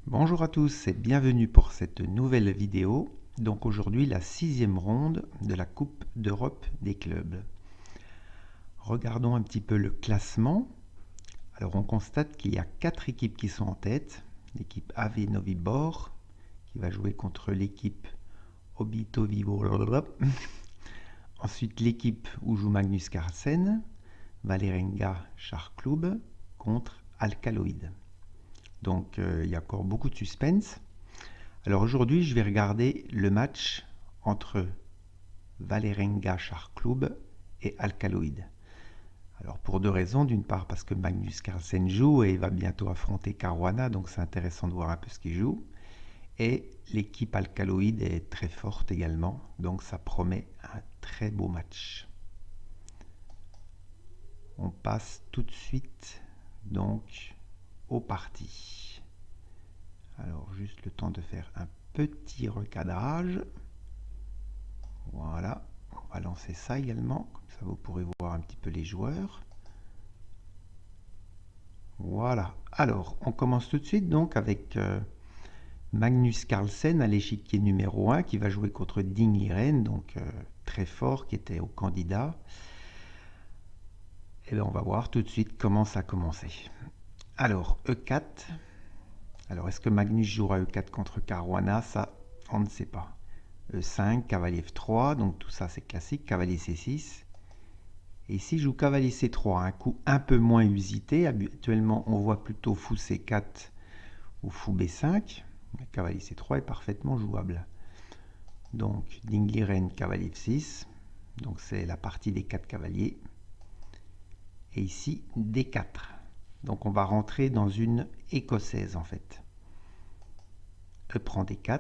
Bonjour à tous et bienvenue pour cette nouvelle vidéo. Donc aujourd'hui la 6e ronde de la Coupe d'Europe des clubs. Regardons un petit peu le classement. Alors on constate qu'il y a 4 équipes qui sont en tête. L'équipe AV Novi Bor qui va jouer contre l'équipe Obito Vivo. Ensuite l'équipe où joue Magnus Carlsen, Vålerenga Club contre Alcaloid. Donc il y a encore beaucoup de suspense. Alors aujourd'hui, je vais regarder le match entre Vålerenga Club et Alcaloid. Alors pour deux raisons. D'une part parce que Magnus Carlsen joue et va bientôt affronter Caruana, donc c'est intéressant de voir un peu ce qu'il joue. Et l'équipe Alcaloid est très forte également, donc ça promet un très beau match. On passe tout de suite donc au parti. Alors juste le temps de faire un petit recadrage. Voilà, on va lancer ça également, comme ça vous pourrez voir un petit peu les joueurs. Voilà, alors on commence tout de suite donc avec Magnus Carlsen à l'échiquier numéro 1 qui va jouer contre Ding Liren, donc très fort, qui était au candidat. Et bien on va voir tout de suite comment ça a commencé. Alors E4. Alors est-ce que Magnus jouera E4 contre Caruana? Ça, on ne sait pas. E5, cavalier F3, donc tout ça c'est classique, cavalier C6. Et ici, je joue cavalier C3, un coup un peu moins usité. Habituellement, on voit plutôt fou C4 ou fou B5. Le cavalier C3 est parfaitement jouable. Donc, Ding Liren, cavalier F6. Donc, c'est la partie des 4 cavaliers. Et ici, D4. Donc, on va rentrer dans une écossaise, en fait. E prend D4.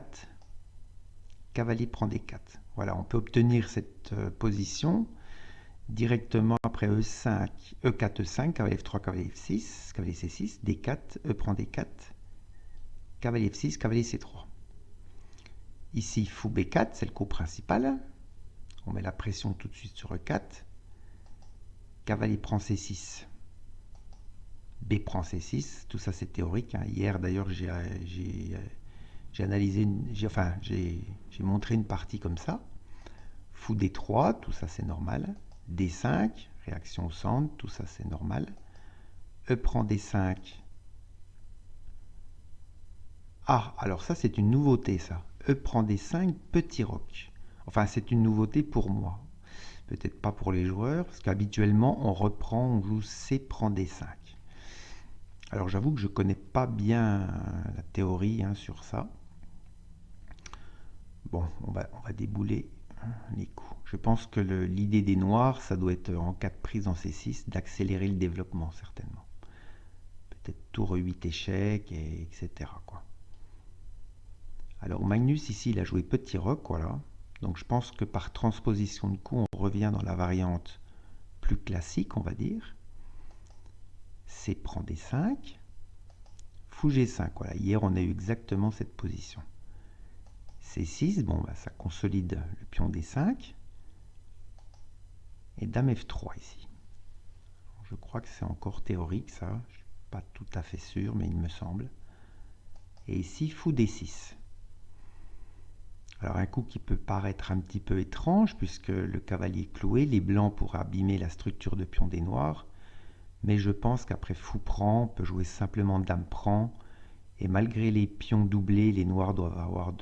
Cavalier prend D4. Voilà, on peut obtenir cette position directement après E5, E4, E5, cavalier F3, cavalier F6, cavalier C6, D4, E prend D4, cavalier F6, cavalier C3. Ici, fou B4, c'est le coup principal. On met la pression tout de suite sur E4. Cavalier prend C6. B prend C6. Tout ça, c'est théorique. Hier, d'ailleurs, j'ai analysé, j'ai montré une partie comme ça. Fou D3, tout ça, c'est normal. D5, réaction au centre, tout ça c'est normal. E prend D5. Ah, alors ça c'est une nouveauté ça. E prend D5, petit roc. Enfin c'est une nouveauté pour moi. Peut-être pas pour les joueurs, parce qu'habituellement on joue C prend D5. Alors j'avoue que je connais pas bien la théorie sur ça. Bon, on va débouler les coups. Je pense que l'idée des noirs, ça doit être en cas de prise en C6, d'accélérer le développement certainement. Peut-être tour 8 échecs, etc. quoi. Alors Magnus ici, il a joué petit roc, voilà. Donc je pense que par transposition de coup, on revient dans la variante plus classique, on va dire. C prend D5, fou G5, voilà. Hier, on a eu exactement cette position. C6, bon, bah, ça consolide le pion D5. Et dame F3 ici. Je crois que c'est encore théorique ça, je ne suis pas tout à fait sûr, mais il me semble. Et ici, fou D6. Alors un coup qui peut paraître un petit peu étrange, puisque le cavalier est cloué, les blancs pourraient abîmer la structure de pion des noirs, mais je pense qu'après fou prend, on peut jouer simplement dame prend, et malgré les pions doublés, les noirs doivent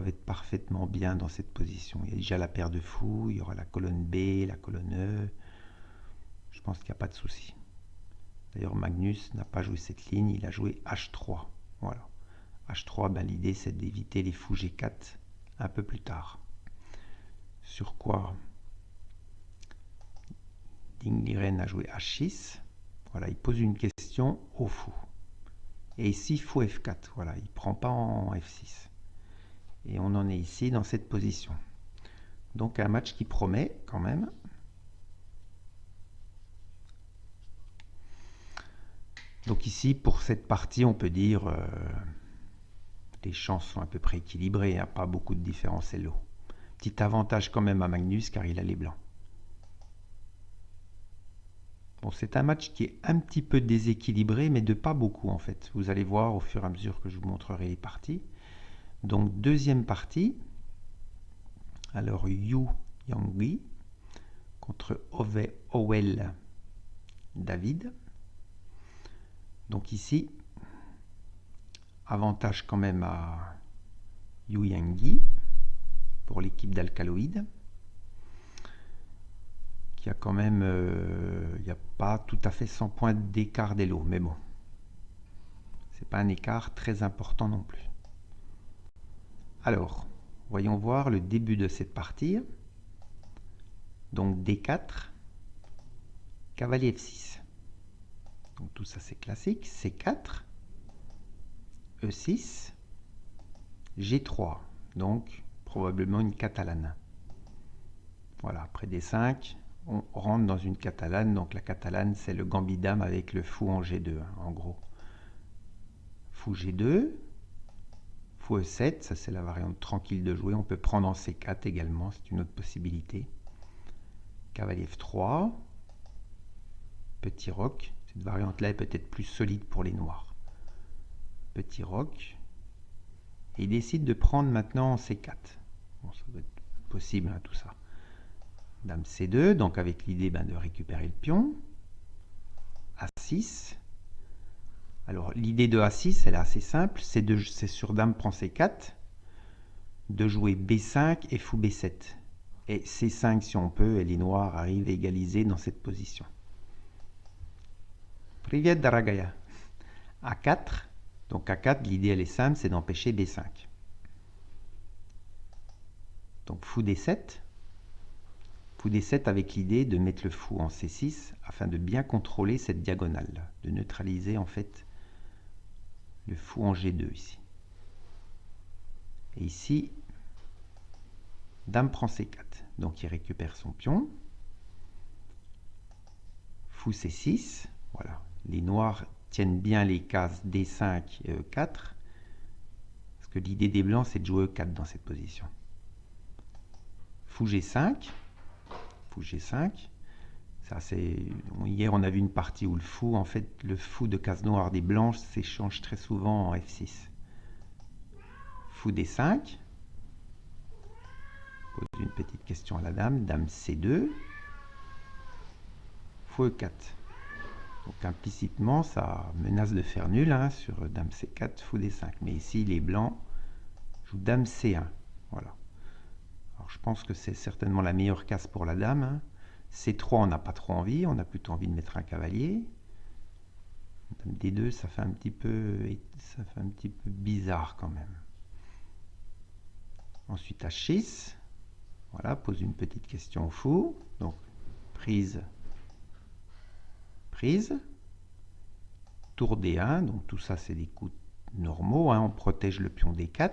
être parfaitement bien dans cette position. Il y a déjà la paire de fous, il y aura la colonne B, la colonne E. Je pense qu'il n'y a pas de souci. D'ailleurs, Magnus n'a pas joué cette ligne, il a joué H3. Voilà. H3, ben, l'idée c'est d'éviter les fous G4 un peu plus tard. Sur quoi Ding Liren a joué H6. Voilà, il pose une question au fou. Et ici, fou F4. Voilà, il ne prend pas en F6. Et on en est ici dans cette position. Donc un match qui promet quand même. Donc ici, pour cette partie, on peut dire les chances sont à peu près équilibrées. Il n'y a pas beaucoup de différence, c'est lot. Petit avantage quand même à Magnus car il a les blancs. Bon, c'est un match qui est un petit peu déséquilibré, mais de pas beaucoup en fait. Vous allez voir au fur et à mesure que je vous montrerai les parties. Donc, deuxième partie. Alors, Yu Yangui contre Owel David. Donc ici, avantage quand même à Yu Yangui pour l'équipe d'Alcaloïdes, qui a quand même, il n'y a pas tout à fait 100 points d'écart d'Elo, mais bon, c'est pas un écart très important non plus. Alors, voyons voir le début de cette partie. Donc D4, cavalier F6. Donc tout ça c'est classique. C4, E6, G3. Donc probablement une catalane. Voilà, après D5, on rentre dans une catalane. Donc la catalane c'est le gambit dame avec le fou en G2, hein, en gros. Fou G2, fou E7, ça c'est la variante tranquille de jouer. On peut prendre en C4 également, c'est une autre possibilité. Cavalier F3, petit roc. Cette variante-là est peut-être plus solide pour les noirs. Petit roc. Et il décide de prendre maintenant en C4. Bon, ça doit être possible, hein, tout ça. Dame C2, donc avec l'idée de récupérer le pion. A6. Alors, l'idée de A6, elle est assez simple. C'est sur Dame prend C4, de jouer B5 et fou B7. Et C5 si on peut, et les noirs arrivent égalisés dans cette position. Privet Daragaya. A4. Donc A4, l'idée elle est simple, c'est d'empêcher B5. Donc fou D7. Fou D7 avec l'idée de mettre le fou en C6 afin de bien contrôler cette diagonale, de neutraliser en fait le fou en G2 ici. Et ici, Dame prend C4. Donc il récupère son pion. Fou C6. Voilà. Les noirs tiennent bien les cases D5 et E4. Parce que l'idée des blancs, c'est de jouer E4 dans cette position. Fou G5. Fou G5. Ça, hier, on a vu une partie où le fou, en fait, le fou de case noire des blanches s'échange très souvent en F6. Fou D5. Pose une petite question à la dame. Dame C2. Fou E4. Donc implicitement, ça menace de faire nul hein, sur Dame C4, fou D5. Mais ici, les blancs jouent Dame C1. Voilà. Alors je pense que c'est certainement la meilleure case pour la dame. Hein. C3, on n'a pas trop envie. On a plutôt envie de mettre un cavalier. Dame D2, ça fait un petit peu bizarre quand même. Ensuite H6. Voilà, pose une petite question au fou. Donc prise. Prise, tour D1, donc tout ça c'est des coups normaux, hein. On protège le pion D4,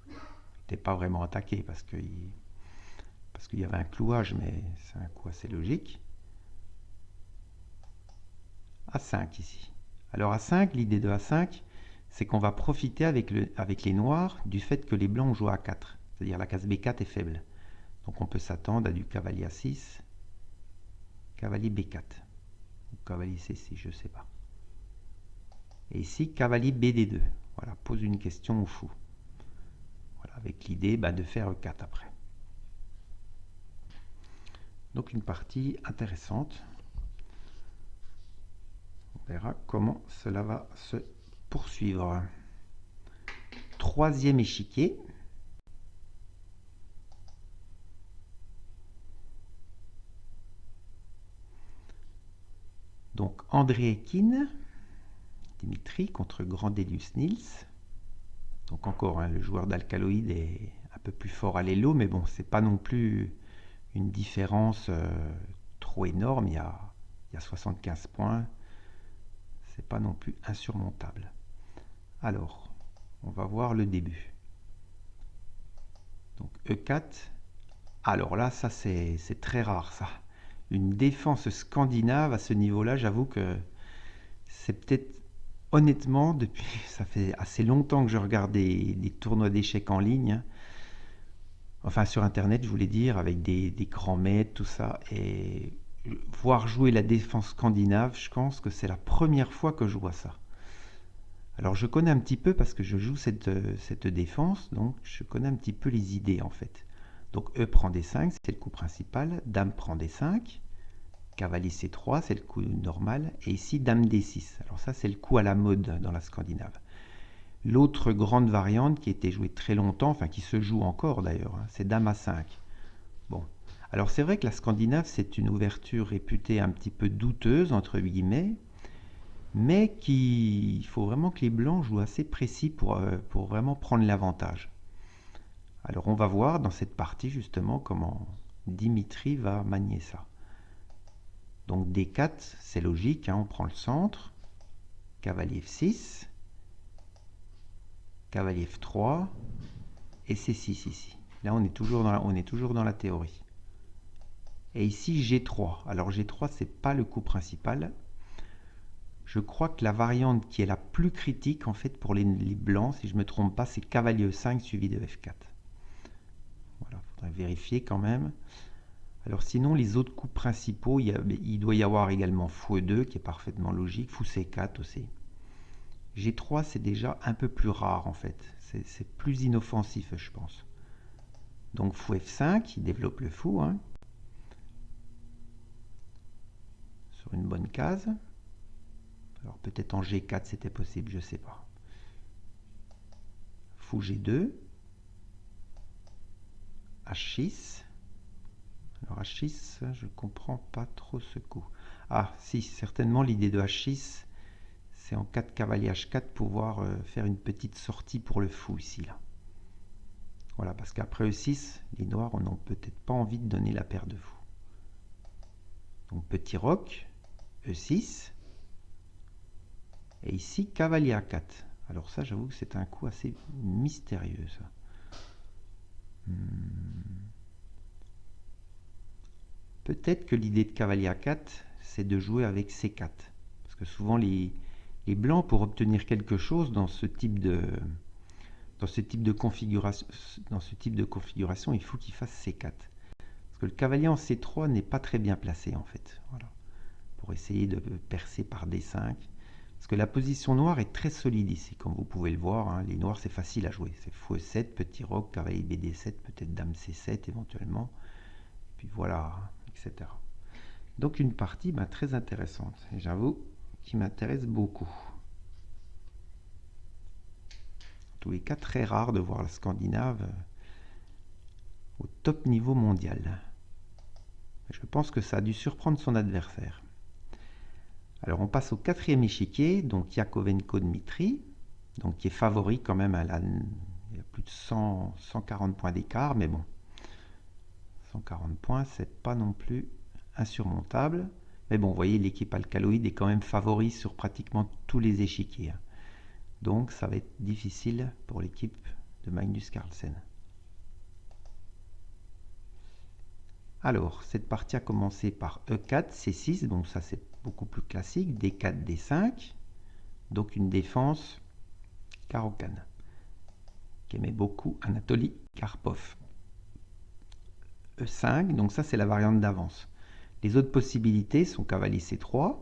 il n'était pas vraiment attaqué parce qu'il y avait un clouage, mais c'est un coup assez logique. A5 ici. Alors A5, l'idée de A5, c'est qu'on va profiter avec les noirs du fait que les blancs jouent A4, c'est-à-dire la case B4 est faible. Donc on peut s'attendre à du cavalier A6, cavalier B4. Ou cavalier C6, je ne sais pas. Et ici, cavalier BD2. Voilà, pose une question au fou. Voilà, avec l'idée de faire E4 après. Donc une partie intéressante. On verra comment cela va se poursuivre. Troisième échiquier. Donc André Ekin, Dimitri contre Grandelius Nils. Donc encore, hein, le joueur d'Alcaloïdes est un peu plus fort à l'élo, mais bon, c'est pas non plus une différence trop énorme. Il y a 75 points. C'est pas non plus insurmontable. Alors, on va voir le début. Donc E4. Alors là, ça c'est très rare ça. Une défense scandinave à ce niveau-là, j'avoue que c'est peut-être, honnêtement, ça fait assez longtemps que je regarde des tournois d'échecs en ligne, hein. Enfin sur internet je voulais dire, avec des grands maîtres, tout ça, et voir jouer la défense scandinave, je pense que c'est la première fois que je vois ça. Alors je connais un petit peu parce que je joue cette défense, donc je connais un petit peu les idées en fait. Donc E prend D5, c'est le coup principal, Dame prend D5, Cavalier C3, c'est le coup normal, et ici Dame D6. Alors ça c'est le coup à la mode dans la Scandinave. L'autre grande variante qui a été jouée très longtemps, enfin qui se joue encore d'ailleurs, hein, c'est Dame A5. Bon, alors c'est vrai que la Scandinave c'est une ouverture réputée un petit peu douteuse entre guillemets, mais il faut vraiment que les blancs jouent assez précis pour vraiment prendre l'avantage. Alors on va voir dans cette partie justement comment Dimitri va manier ça. Donc D4, c'est logique, hein, on prend le centre, cavalier F6, cavalier F3 et C6 ici. Là on est toujours dans la théorie. Et ici G3. Alors G3 c'est pas le coup principal. Je crois que la variante qui est la plus critique en fait pour les blancs, si je ne me trompe pas, c'est cavalier E5 suivi de F4. Voilà, il faudrait vérifier quand même. Alors sinon, les autres coups principaux, il doit y avoir également Fou E2 qui est parfaitement logique, Fou C4 aussi. G3 c'est déjà un peu plus rare en fait, c'est plus inoffensif je pense. Donc Fou F5, il développe le fou, hein, sur une bonne case. Alors peut-être en G4 c'était possible, je ne sais pas. Fou G2, H6. Alors H6, je ne comprends pas trop ce coup. Ah si, certainement l'idée de H6, c'est en 4 cavalier H4 pouvoir faire une petite sortie pour le fou ici. Là. Voilà, parce qu'après E6, les noirs n'ont peut-être pas envie de donner la paire de fou. Donc petit roc, E6, et ici cavalier A4. Alors ça, j'avoue que c'est un coup assez mystérieux, ça. Peut-être que l'idée de cavalier A4, c'est de jouer avec C4. Parce que souvent, les blancs, pour obtenir quelque chose dans ce type de configuration, il faut qu'il fasse C4. Parce que le cavalier en C3 n'est pas très bien placé, en fait. Voilà. Pour essayer de percer par D5. Parce que la position noire est très solide ici, comme vous pouvez le voir. Hein. Les noirs, c'est facile à jouer. C'est Fou E7, petit roc, cavalier BD7, peut-être Dame C7 éventuellement. Et puis voilà, etc. Donc une partie très intéressante. Et j'avoue qui m'intéresse beaucoup. En tous les cas, très rare de voir la Scandinave au top niveau mondial. Je pense que ça a dû surprendre son adversaire. Alors on passe au quatrième échiquier, donc Yakovenko Dmitri, donc qui est favori quand même, il y a plus de 140 points d'écart, mais bon, 140 points, c'est pas non plus insurmontable. Mais bon, vous voyez, l'équipe alcaloïde est quand même favori sur pratiquement tous les échiquiers. Donc ça va être difficile pour l'équipe de Magnus Carlsen. Alors, cette partie a commencé par E4, C6, donc ça c'est beaucoup plus classique, D4, D5, donc une défense Caro-Kann, qu'aimait beaucoup Anatoly Karpov. E5, donc ça c'est la variante d'avance. Les autres possibilités sont cavalier C3,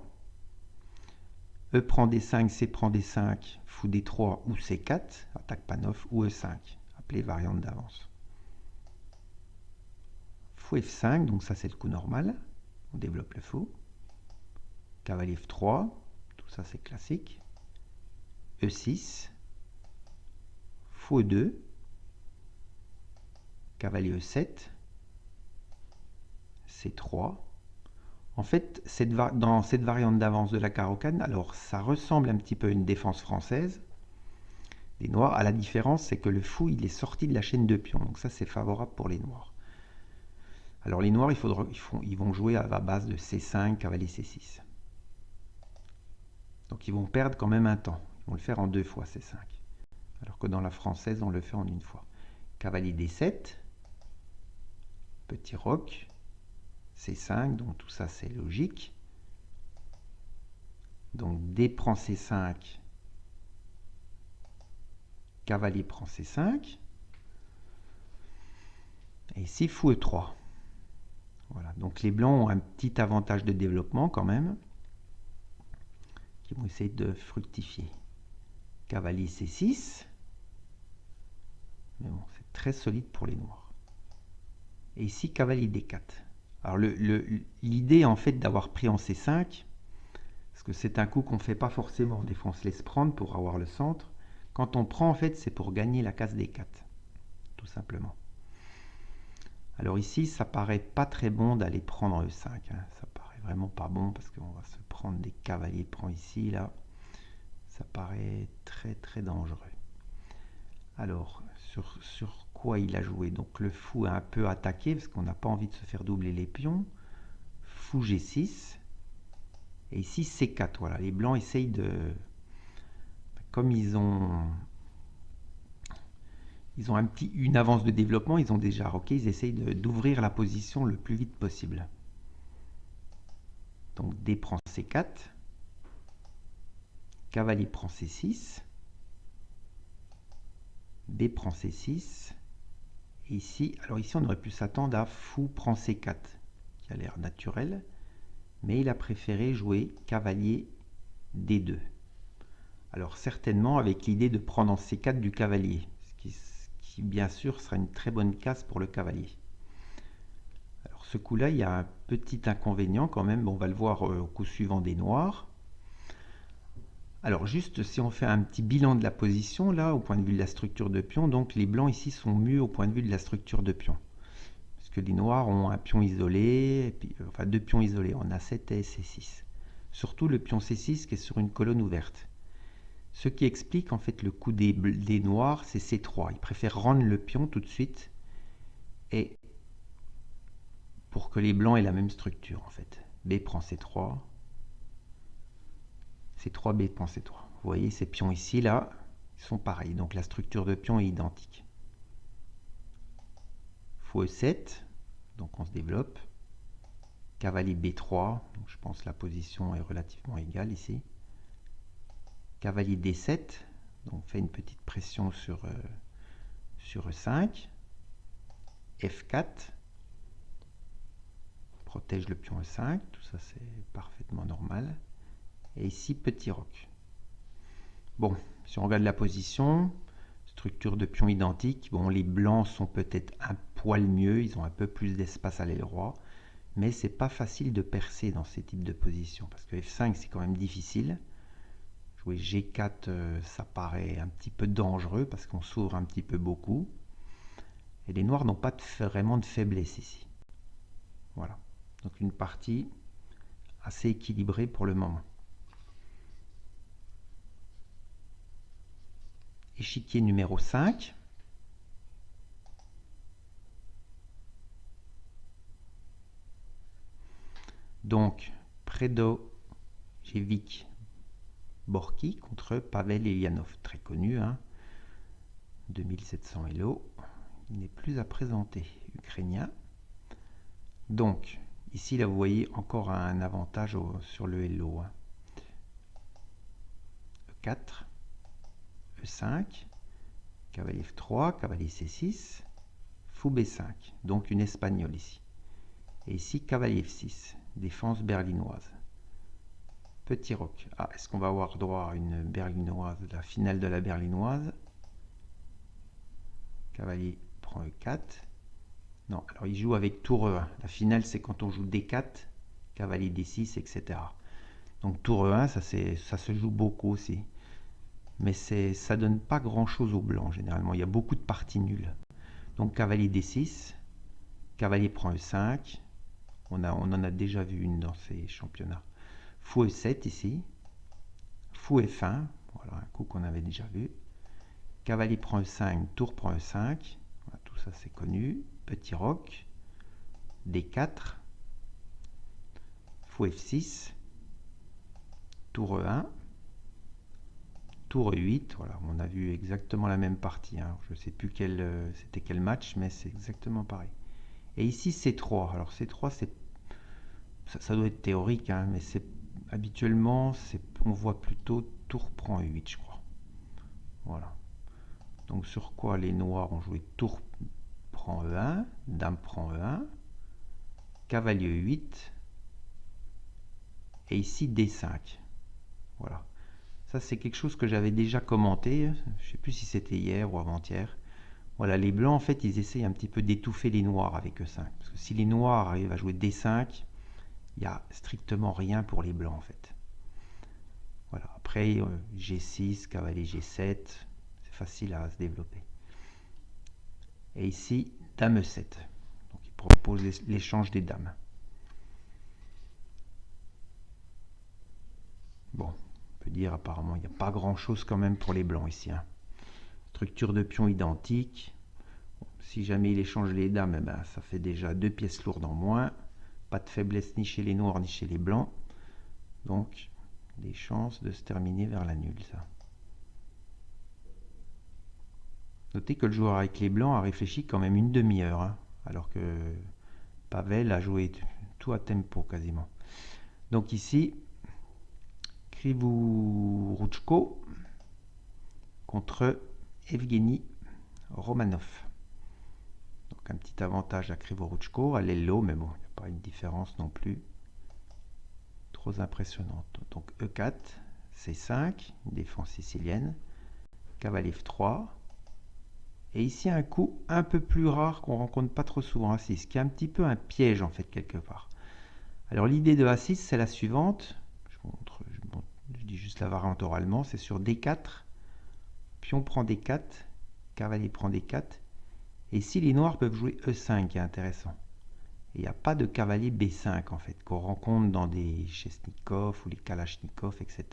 E prend D5, C prend D5, Fou D3 ou C4, attaque Panov ou E5, appelé variante d'avance. Fou F5, donc ça c'est le coup normal, on développe le fou. Cavalier F3, tout ça c'est classique. E6, Fou E2, cavalier E7, C3. En fait, dans cette variante d'avance de la Caro-Kann, alors ça ressemble un petit peu à une défense française des noirs. À la différence, c'est que le fou il est sorti de la chaîne de pions, donc ça c'est favorable pour les noirs. Alors les noirs, ils vont jouer à la base de C5, cavalier C6. Donc ils vont perdre quand même un temps. Ils vont le faire en 2 fois C5. Alors que dans la française, on le fait en 1 fois. Cavalier D7, petit roc, C5, donc tout ça c'est logique. Donc D prend C5, cavalier prend C5. Et ici, Fou E3. Voilà, donc les blancs ont un petit avantage de développement quand même, qui vont essayer de fructifier. Cavalier C6, mais bon, c'est très solide pour les noirs. Et ici, cavalier D4. Alors l'idée en fait d'avoir pris en C5, parce que c'est un coup qu'on ne fait pas forcément, des fois on se laisse prendre pour avoir le centre. Quand on prend en fait, c'est pour gagner la case D4, tout simplement. Alors ici, ça paraît pas très bon d'aller prendre E5, hein. Ça paraît vraiment pas bon parce qu'on va se prendre des cavaliers prend ici, là. Ça paraît très très dangereux. Alors, sur quoi il a joué? Donc le fou a un peu attaqué parce qu'on n'a pas envie de se faire doubler les pions. Fou G6. Et ici C4, voilà. Les blancs essayent de... Comme ils ont une avance de développement, ils ont déjà roqué, ils essayent d'ouvrir la position le plus vite possible. Donc D prend C4. Cavalier prend C6. B prend C6. Et ici, alors ici on aurait pu s'attendre à fou prend C4, qui a l'air naturel. Mais il a préféré jouer cavalier D2. Alors certainement avec l'idée de prendre en C4 du cavalier, ce qui bien sûr sera une très bonne case pour le cavalier. Alors ce coup-là, il y a un petit inconvénient quand même, on va le voir au coup suivant des noirs. Alors juste si on fait un petit bilan de la position, là, au point de vue de la structure de pion, donc les blancs ici sont mieux au point de vue de la structure de pion. Parce que les noirs ont un pion isolé, et puis, enfin deux pions isolés, on a A7 et C6. Surtout le pion C6 qui est sur une colonne ouverte. Ce qui explique en fait le coup des noirs, c'est C3. Ils préfèrent rendre le pion tout de suite et pour que les blancs aient la même structure en fait. B prend C3, C3, B prend C3. Vous voyez ces pions ici, là, ils sont pareils. Donc la structure de pion est identique. Fou E7, donc on se développe. Cavalier B3, donc je pense que la position est relativement égale ici. Cavalier D7, donc on fait une petite pression sur E5. F4, protège le pion E5, tout ça c'est parfaitement normal. Et ici, petit roc. Bon, si on regarde la position, structure de pion identique, bon, les blancs sont peut-être un poil mieux, ils ont un peu plus d'espace à l'aile droit, mais c'est pas facile de percer dans ces types de positions, parce que F5 c'est quand même difficile. Jouer G4, ça paraît un petit peu dangereux, parce qu'on s'ouvre un petit peu beaucoup. Et les noirs n'ont pas vraiment de faiblesse ici. Voilà. Donc une partie assez équilibrée pour le moment. Échiquier numéro 5. Donc Predojevic Borki contre Pavel Elianov, très connu, hein, 2700 Elo. Il n'est plus à présenter, ukrainien. Donc ici là vous voyez encore un avantage sur le Elo, hein. E4, E5, cavalier F3, cavalier C6, fou B5, donc une espagnole ici. Et ici cavalier F6, défense berlinoise. Petit roc. Ah, est-ce qu'on va avoir droit à une berlinoise, la finale de la berlinoise? Cavalier prend E4. Non, alors il joue avec tour E1. La finale, c'est quand on joue D4, cavalier D6, etc. Donc tour E1, ça se joue beaucoup aussi. Mais ça donne pas grand-chose au blanc, généralement. Il y a beaucoup de parties nulles. Donc cavalier D6, cavalier prend E5. On en a déjà vu une dans ces championnats. Fou E7 ici. Fou F1. Voilà, un coup qu'on avait déjà vu. Cavalier prend E5, tour prend E5. Voilà, tout ça, c'est connu. Petit roc. D4. Fou F6. Tour E1. Tour E8. Voilà, on a vu exactement la même partie, hein. Je ne sais plus c'était quel match, mais c'est exactement pareil. Et ici, C3. Alors, C3, ça doit être théorique, hein, mais habituellement, on voit plutôt tour prend E8, je crois. Voilà. Donc, sur quoi les noirs ont joué tour prend E1, dame prend E1, cavalier E8, et ici D5. Voilà. Ça, c'est quelque chose que j'avais déjà commenté. Je ne sais plus si c'était hier ou avant-hier. Voilà, les blancs, en fait, ils essayent un petit peu d'étouffer les noirs avec E5. Parce que si les noirs arrivent à jouer D5, il n'y a strictement rien pour les blancs, en fait. Voilà. Après, G6, cavalier G7, c'est facile à se développer. Et ici, dame E7. Donc, il propose l'échange des dames. Bon, on peut dire apparemment, il n'y a pas grand-chose quand même pour les blancs ici. Hein. Structure de pions identique. Bon, si jamais il échange les dames, eh ben, ça fait déjà 2 pièces lourdes en moins. Pas de faiblesse ni chez les noirs ni chez les blancs. Donc, des chances de se terminer vers la nulle, ça. Notez que le joueur avec les blancs a réfléchi quand même une demi-heure, hein, alors que Pavel a joué tout à tempo quasiment. Donc ici, Krivoruchko contre Evgeny Romanov. Donc un petit avantage à Krivoruchko, à l'Ello, mais bon, il n'y a pas une différence non plus trop impressionnante. Donc E4, C5, une défense sicilienne, cavalier F3, et ici un coup un peu plus rare qu'on rencontre pas trop souvent, A6, qui est un petit peu un piège en fait quelque part. Alors l'idée de A6, c'est la suivante, je dis juste la variante oralement, c'est sur D4, pion prend D4, cavalier prend D4, et ici les noirs peuvent jouer E5, qui est intéressant. Il n'y a pas de cavalier B5 en fait, qu'on rencontre dans des Chesnikov ou les Kalachnikov, etc.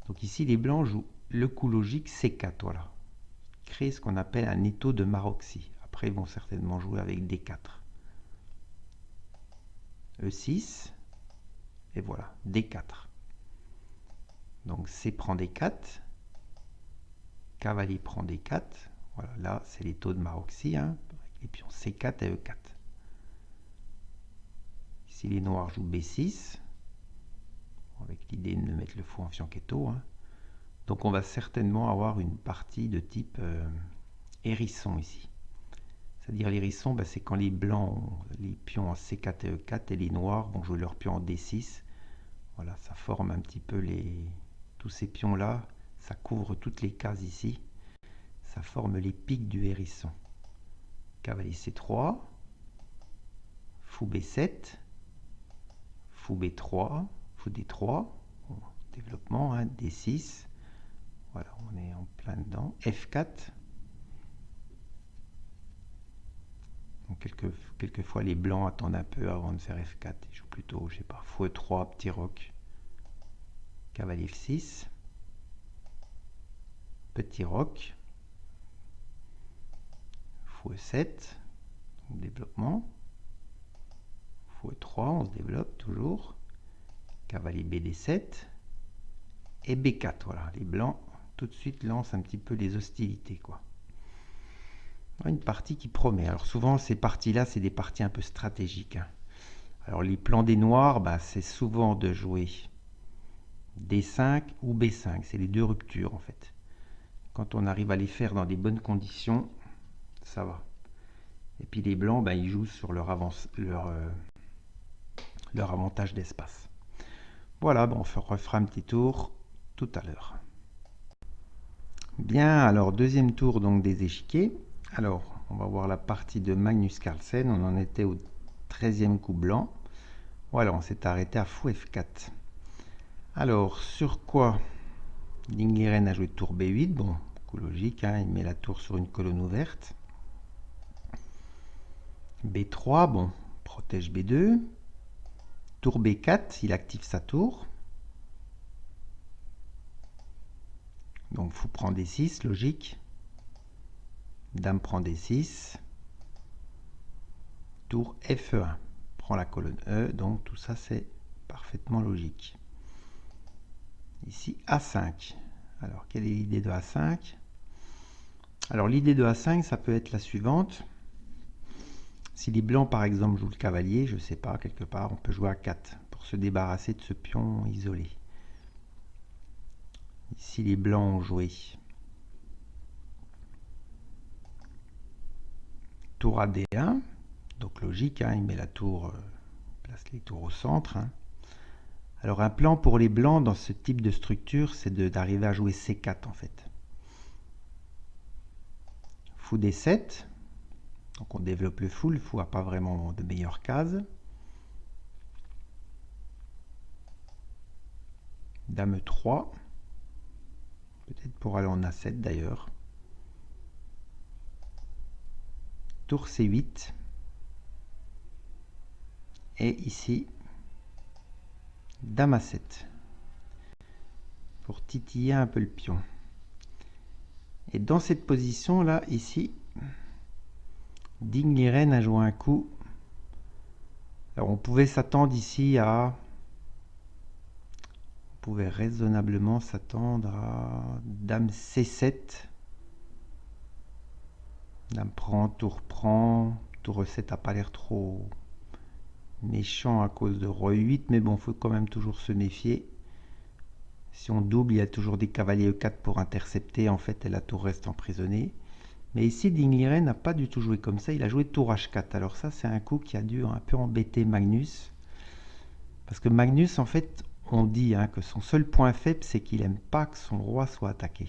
Donc ici les blancs jouent le coup logique C4, voilà. Créer ce qu'on appelle un étau de Maroxy. Après ils vont certainement jouer avec D4. E6, et voilà, D4. Donc C prend D4, cavalier prend D4, voilà, là c'est les taux de Maroxy, hein, avec les pions C4 et E4. Ici les noirs jouent B6, avec l'idée de mettre le fou en fianchetto. Hein. Donc on va certainement avoir une partie de type hérisson ici. C'est-à-dire l'hérisson, ben, c'est quand les blancs ont les pions en C4 et E4 et les noirs vont jouer leurs pions en D6. Voilà, ça forme un petit peu tous ces pions-là, ça couvre toutes les cases ici. Ça forme les pics du hérisson. Cavalier C3, fou B7, fou B3, fou D3, bon, développement, hein, D6. Voilà, on est en plein dedans. F4. Donc quelquefois les blancs attendent un peu avant de faire F4. Ils jouent plutôt, je sais pas, fou E3, petit roc. Cavalier F6. Petit roc. Fou E7. Donc développement. Fou E3, on se développe toujours. Cavalier BD7. Et B4, voilà. Les blancs tout de suite lancent un petit peu les hostilités, quoi. Une partie qui promet. Alors souvent ces parties-là, c'est des parties un peu stratégiques. Hein. Alors les plans des noirs, bah, c'est souvent de jouer D5 ou B5. C'est les deux ruptures en fait. Quand on arrive à les faire dans des bonnes conditions, ça va. Et puis les blancs, bah, ils jouent sur leur avantage d'espace. Voilà, bon, on refera un petit tour tout à l'heure. Bien, alors deuxième tour donc des échiquiers. Alors, on va voir la partie de Magnus Carlsen. On en était au 13e coup blanc. Voilà, on s'est arrêté à fou F4. Alors, sur quoi Dingliren a joué tour B8. Bon, coup logique, hein, il met la tour sur une colonne ouverte. B3, bon, protège B2. Tour B4, il active sa tour. Donc, fou prend D6, logique. Dame prend D6. Tour Fe1. Prend la colonne E. Donc tout ça c'est parfaitement logique. Ici A5. Alors quelle est l'idée de A5? Alors l'idée de A5 ça peut être la suivante. Si les blancs par exemple jouent le cavalier, je ne sais pas, quelque part on peut jouer A4 pour se débarrasser de ce pion isolé. Ici les blancs ont joué tour à D1, donc logique, hein, il met la tour, place les tours au centre. Hein. Alors un plan pour les blancs dans ce type de structure, c'est d'arriver à jouer C4 en fait. Fou D7, donc on développe le fou n'a pas vraiment de meilleure case. Dame 3, peut-être pour aller en A7 d'ailleurs. Tour C8. Et ici, Dame A7. Pour titiller un peu le pion. Et dans cette position là, ici, Ding Liren a joué un coup. Alors on pouvait s'attendre ici à... On pouvait raisonnablement s'attendre à Dame C7. Dame prend, tour 7 n'a pas l'air trop méchant à cause de Roi 8, mais bon, il faut quand même toujours se méfier. Si on double, il y a toujours des cavaliers E4 pour intercepter, en fait, et la tour reste emprisonnée. Mais ici, Ding Liren n'a pas du tout joué comme ça, il a joué tour H4. Alors ça, c'est un coup qui a dû un peu embêter Magnus. Parce que Magnus, en fait, on dit hein, que son seul point faible, c'est qu'il n'aime pas que son roi soit attaqué.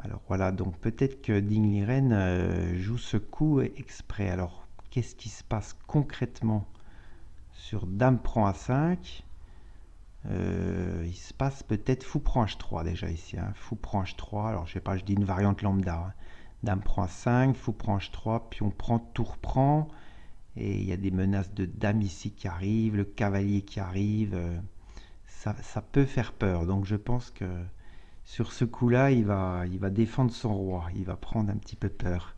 Alors voilà, donc peut-être que Ding Liren joue ce coup exprès. Alors, qu'est-ce qui se passe concrètement sur Dame prend A5 il se passe peut-être Fou prend H3 déjà ici. Hein. Fou prend H3, alors je sais pas, je dis une variante lambda. Hein. Dame prend A5, Fou prend H3, puis on prend tour prend. Et il y a des menaces de dame ici qui arrivent, le cavalier qui arrive. Ça peut faire peur. Donc je pense que sur ce coup-là, il va défendre son roi. Il va prendre un petit peu peur.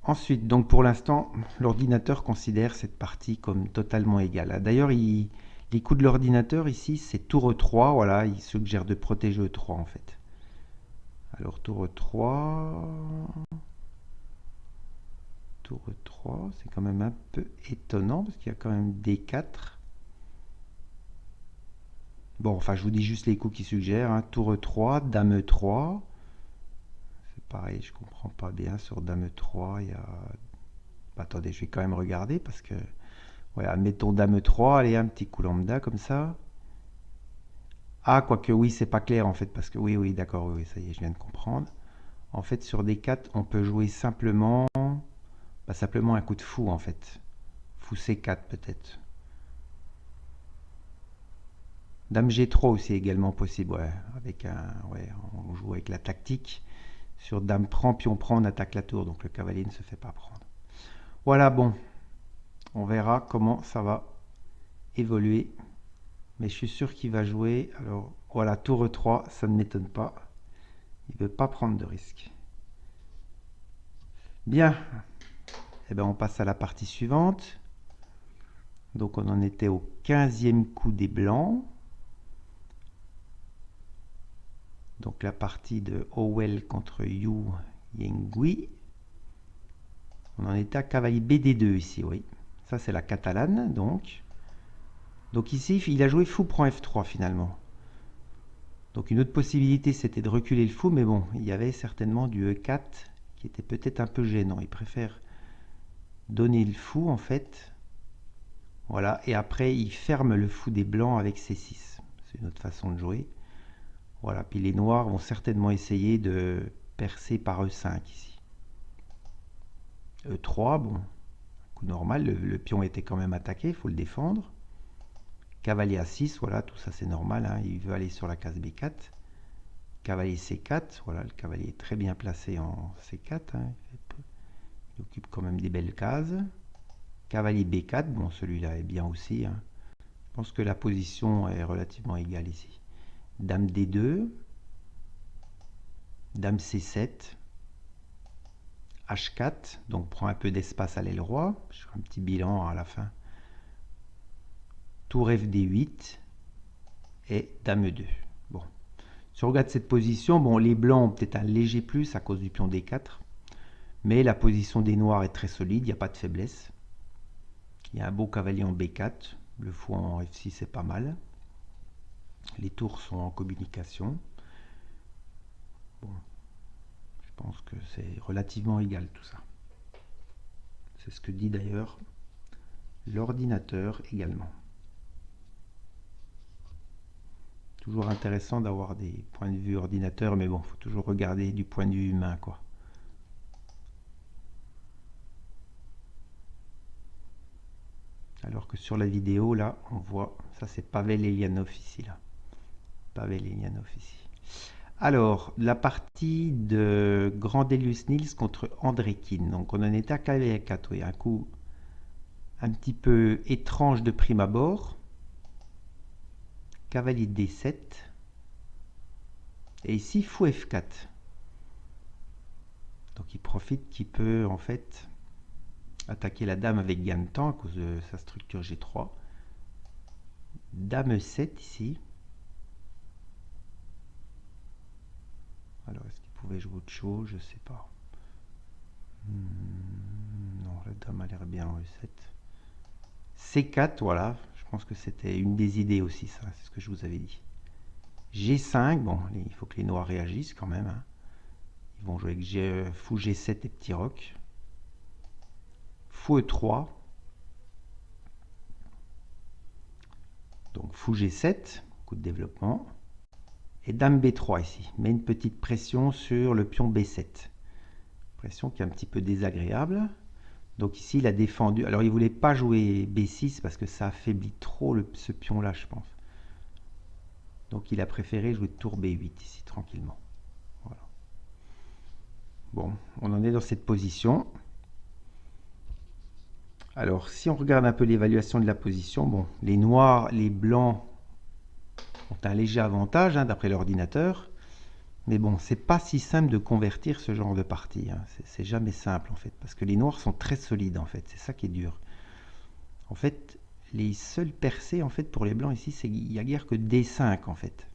Ensuite, donc pour l'instant, l'ordinateur considère cette partie comme totalement égale. D'ailleurs, les coups de l'ordinateur ici, c'est tour E3. Voilà, il suggère de protéger E3 en fait. Alors tour E3... Tour E3, c'est quand même un peu étonnant parce qu'il y a quand même D4. Bon, enfin, je vous dis juste les coups qu'il suggère. Hein. Tour E3, Dame E3. C'est pareil, je comprends pas bien. Sur Dame E3, il y a... Bah, attendez, je vais quand même regarder parce que... Voilà, mettons Dame E3, allez, un petit coup lambda comme ça. Ah, quoique oui, c'est pas clair en fait, parce que oui, d'accord, oui, ça y est, je viens de comprendre. En fait, sur D4, on peut jouer simplement... Bah, simplement un coup de fou en fait. Fou C4 peut-être. Dame G3 aussi également possible, ouais. On joue avec la tactique. Sur Dame prend, puis on prend, on attaque la tour, donc le cavalier ne se fait pas prendre. Voilà, bon. On verra comment ça va évoluer. Mais je suis sûr qu'il va jouer. Alors, voilà, tour E3, ça ne m'étonne pas. Il ne veut pas prendre de risque. Bien. Eh bien, on passe à la partie suivante. Donc, on en était au 15e coup des Blancs. Donc la partie de Howell contre Yu Yengui. On en était à cavalier BD2 ici, oui. Ça c'est la catalane, donc. Donc ici, il a joué fou prend F3 finalement. Donc une autre possibilité, c'était de reculer le fou, mais bon, il y avait certainement du E4 qui était peut-être un peu gênant. Il préfère donner le fou en fait. Voilà, et après il ferme le fou des blancs avec C6. C'est une autre façon de jouer. Voilà, puis les noirs vont certainement essayer de percer par E5 ici. E3, bon, coup normal, le pion était quand même attaqué, il faut le défendre. Cavalier A6, voilà, tout ça c'est normal, hein, il veut aller sur la case B4. Cavalier C4, voilà, le cavalier est très bien placé en C4, hein, il occupe quand même des belles cases. Cavalier B4, bon celui-là est bien aussi, hein. Je pense que la position est relativement égale ici. Dame D2, Dame C7, H4, donc prend un peu d'espace à l'aile roi, je ferai un petit bilan à la fin. Tour FD8 et Dame E2. Bon, si on regarde cette position, bon, les blancs ont peut-être un léger plus à cause du pion D4, mais la position des noirs est très solide, il n'y a pas de faiblesse. Il y a un beau cavalier en B4, le fou en F6 c'est pas mal. Les tours sont en communication. Bon, je pense que c'est relativement égal tout ça. C'est ce que dit d'ailleurs l'ordinateur également. Toujours intéressant d'avoir des points de vue ordinateur, mais bon, faut toujours regarder du point de vue humain, quoi. Alors que sur la vidéo, là, on voit, ça c'est Pavel Elianov ici, là. Pavel Elianov ici. Alors, la partie de Grandelius Nils contre Andrekin. Donc, on en était à cavalier 4, oui, un coup un petit peu étrange de prime abord. Cavalier D7. Et ici, fou F4. Donc, il profite qu'il peut, en fait, attaquer la dame avec gain de temps à cause de sa structure G3. Dame E7 ici. Alors, est-ce qu'il pouvait jouer autre chose? Je ne sais pas. Non, la dame a l'air bien en E7. C4, voilà. Je pense que c'était une des idées aussi, ça. C'est ce que je vous avais dit. G5, bon, il faut que les noirs réagissent quand même. Hein. Ils vont jouer avec fou G7 et petit roc. Fou E3. Donc fou G7, coup de développement. Et dame B3 ici. Met une petite pression sur le pion B7. Pression qui est un petit peu désagréable. Donc ici, il a défendu. Alors, il ne voulait pas jouer B6 parce que ça affaiblit trop ce pion-là, je pense. Donc, il a préféré jouer tour B8 ici, tranquillement. Voilà. Bon, on en est dans cette position. Alors, si on regarde un peu l'évaluation de la position, bon, les noirs, les blancs ont un léger avantage hein, d'après l'ordinateur. Mais bon, c'est pas si simple de convertir ce genre de partie. Hein. C'est jamais simple en fait, parce que les noirs sont très solides en fait. C'est ça qui est dur. En fait, les seuls percés en fait pour les blancs ici, c'est qu'il n'y a guère que D5 en fait.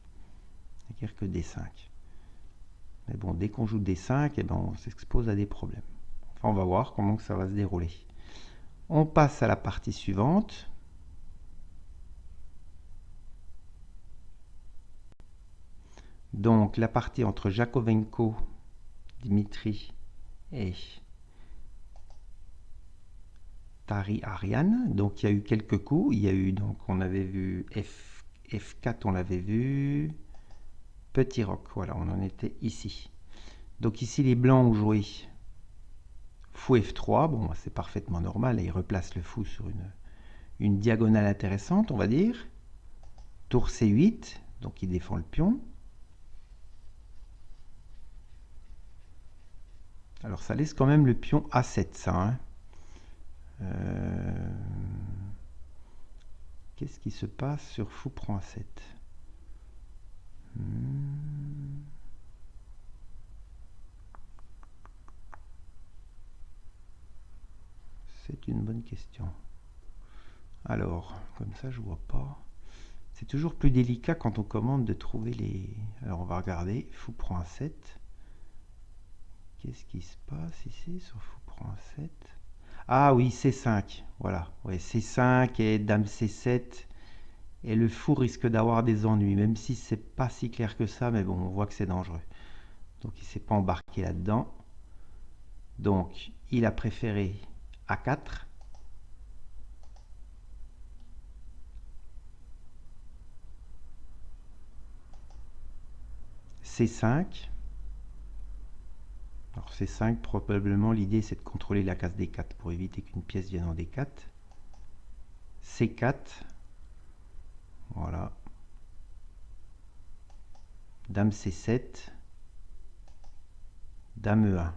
Il n'y a guère que D5. Mais bon, dès qu'on joue D5, eh ben, on s'expose à des problèmes. Enfin, on va voir comment ça va se dérouler. On passe à la partie suivante. Donc, la partie entre Jakovenko, Dimitri et Tari Ariane. Donc, il y a eu quelques coups. Il y a eu, donc, on avait vu F4, on l'avait vu. Petit roc, voilà, on en était ici. Donc, ici, les blancs ont joué fou F3. Bon, c'est parfaitement normal. Et ils replacent le fou sur une diagonale intéressante, on va dire. Tour C8, donc il défend le pion. Alors ça laisse quand même le pion A7, ça. Hein. Qu'est-ce qui se passe sur fou prend A7? C'est une bonne question. Alors, comme ça je vois pas. C'est toujours plus délicat quand on commande de trouver les... Alors on va regarder, fou prend A7. Qu'est-ce qui se passe ici sur fou prend A7? Ah oui, C5, voilà. Ouais, C5 et dame C7. Et le fou risque d'avoir des ennuis, même si c'est pas si clair que ça, mais bon, on voit que c'est dangereux. Donc il ne s'est pas embarqué là-dedans. Donc il a préféré A4. C5. Alors C5, probablement l'idée c'est de contrôler la case D4 pour éviter qu'une pièce vienne en D4. C4. Voilà. Dame C7. Dame E1.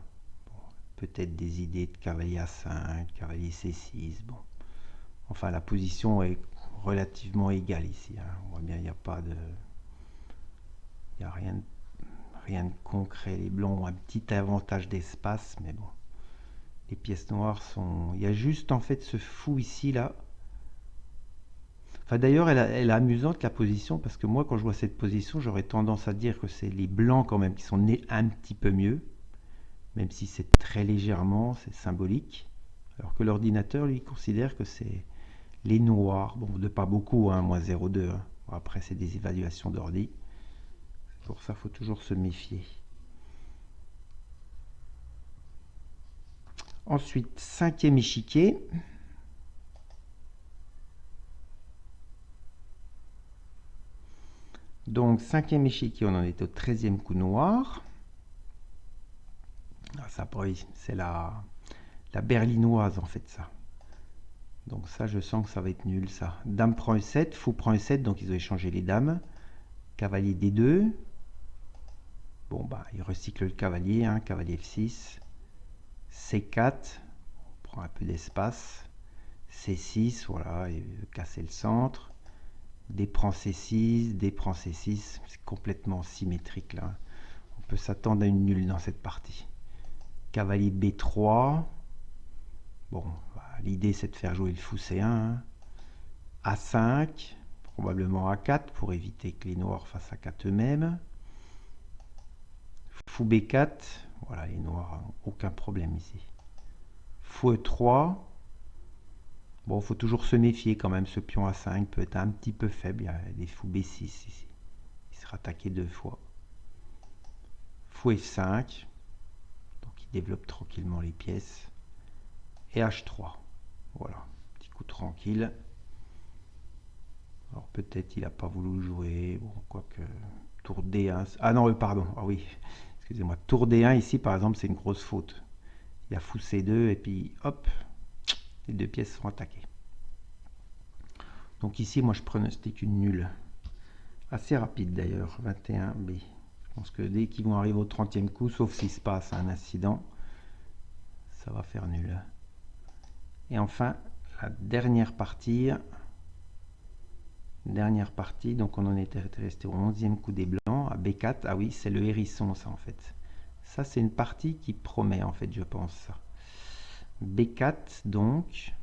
Bon, peut-être des idées de cavalier A5, cavalier C6. Bon. Enfin, la position est relativement égale ici. Hein. On voit bien, il n'y a pas de... Il n'y a rien de concret. Les blancs ont un petit avantage d'espace, mais bon. Les pièces noires sont... Il y a juste en fait ce fou ici, là. Enfin, d'ailleurs, elle est amusante la position, parce que moi, quand je vois cette position, j'aurais tendance à dire que c'est les blancs quand même qui sont nés un petit peu mieux, même si c'est très légèrement, c'est symbolique. Alors que l'ordinateur, lui, considère que c'est les noirs. Bon, de pas beaucoup, hein, moins 0,2. Hein. Bon, après, c'est des évaluations d'ordi. Pour ça, il faut toujours se méfier. Ensuite, cinquième échiquier. Donc, cinquième échiquier, on en est au 13e coup noir. Ah, ça, oui, c'est la berlinoise, en fait, ça. Donc ça, je sens que ça va être nul, ça. Dame prend E7, fou prend E7, donc ils ont échangé les dames. Cavalier D2. Bon, bah, il recycle le cavalier, hein, cavalier F6. C4, on prend un peu d'espace. C6, voilà, il veut casser le centre. D prend C6, D prend C6, c'est complètement symétrique là. On peut s'attendre à une nulle dans cette partie. Cavalier B3. Bon, bah, l'idée c'est de faire jouer le fou C1. Hein. A5, probablement A4 pour éviter que les noirs fassent A4 eux-mêmes. Fou B4, voilà, les noirs n'ont aucun problème ici. Fou E3. Bon, il faut toujours se méfier quand même, ce pion A5 peut être un petit peu faible. Il y a des fous B6 ici. Il sera attaqué 2 fois. Fou F5. Donc il développe tranquillement les pièces. Et H3. Voilà, petit coup tranquille. Alors peut-être il n'a pas voulu jouer. Bon, quoique, tour D1. Ah non, pardon. Ah oui, excusez-moi. Tour D1 ici, par exemple, c'est une grosse faute. Il y a fou C2 et puis hop, les deux pièces sont attaquées. Donc ici, moi je pronostique une nulle. Assez rapide d'ailleurs, 21B. Je pense que dès qu'ils vont arriver au 30e coup, sauf s'il se passe un incident, ça va faire nul. Et enfin, la dernière partie. Donc on en était resté au 11e coup des blancs, à B4. Ah oui, c'est le hérisson ça en fait. Ça c'est une partie qui promet en fait, je pense. B4 donc,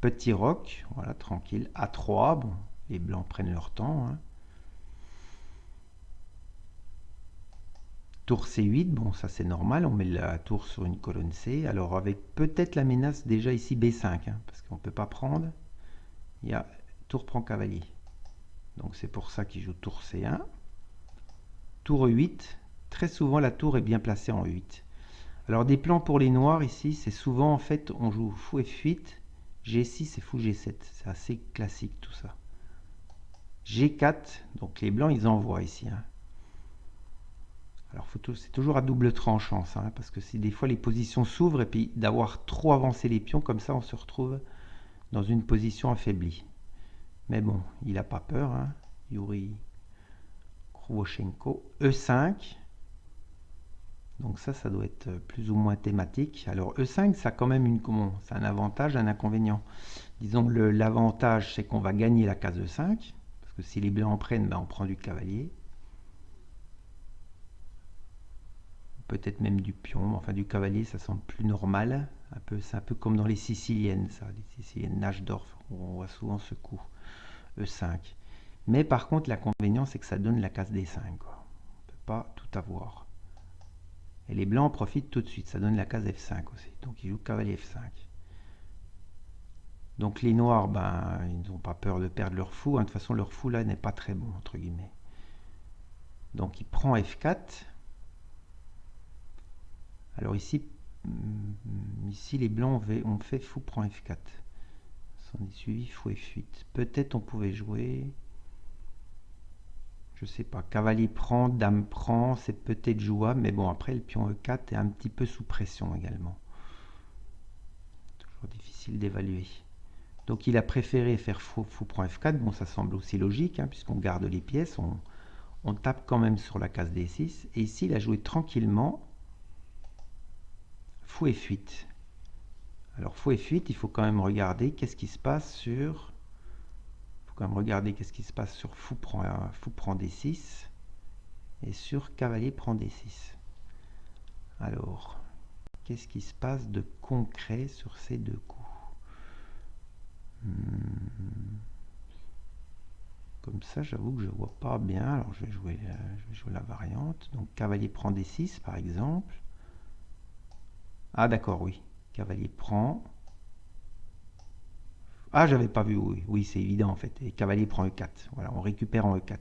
petit roc, voilà, tranquille. A3, bon, les blancs prennent leur temps. Hein. Tour C8, bon ça c'est normal, on met la tour sur une colonne C. Alors avec peut-être la menace déjà ici B5, hein, parce qu'on ne peut pas prendre. Il y a tour prend cavalier. Donc c'est pour ça qu'il joue tour C1. Tour E8, très souvent la tour est bien placée en E8. Alors des plans pour les noirs ici, c'est souvent en fait on joue fou F8, G6 et fou G7. C'est assez classique tout ça. G4, donc les blancs ils envoient ici. Hein. Alors c'est toujours à double tranchant ça, hein, parce que si des fois les positions s'ouvrent et puis d'avoir trop avancé les pions, comme ça on se retrouve dans une position affaiblie. Mais bon, il n'a pas peur, hein, Yuri Kruvoshenko. E5. Donc ça doit être plus ou moins thématique. Alors E5, ça a quand même c'est un avantage, un inconvénient. Disons l'avantage, c'est qu'on va gagner la case E5, parce que si les blancs en prennent, ben, on prend du cavalier. Peut-être même du pion, enfin du cavalier, ça semble plus normal. C'est un peu comme dans les Siciliennes, ça, les Siciliennes Najdorf, où on voit souvent ce coup. E5. Mais par contre, l'inconvénient, c'est que ça donne la case D5. Quoi. On ne peut pas tout avoir. Et les blancs en profitent tout de suite. Ça donne la case F5 aussi. Donc ils jouent cavalier F5. Donc les noirs, ben, ils n'ont pas peur de perdre leur fou. Hein. De toute façon, leur fou là n'est pas très bon, entre guillemets. Donc il prend F4. Alors ici les blancs ont fait fou prend F4. S'en est suivi fou F8. Peut-être on pouvait jouer... Je sais pas, cavalier prend, dame prend, c'est peut-être jouable, mais bon, après le pion E4 est un petit peu sous pression également. Toujours difficile d'évaluer. Donc il a préféré faire fou prend F4, bon ça semble aussi logique, hein, puisqu'on garde les pièces, on tape quand même sur la case D6, et ici il a joué tranquillement fou F8. Alors fou F8, il faut quand même regarder qu'est-ce qui se passe sur... Quand même regarder qu'est-ce qui se passe sur fou prend D6 et sur cavalier prend D6. Alors, qu'est-ce qui se passe de concret sur ces deux coups? Comme ça, j'avoue que je ne vois pas bien. Alors, je vais jouer la variante. Donc, cavalier prend D6, par exemple. Ah, d'accord, oui. Cavalier prend... Ah, j'avais pas vu, oui, oui c'est évident en fait. Et cavalier prend E4. Voilà, on récupère en E4.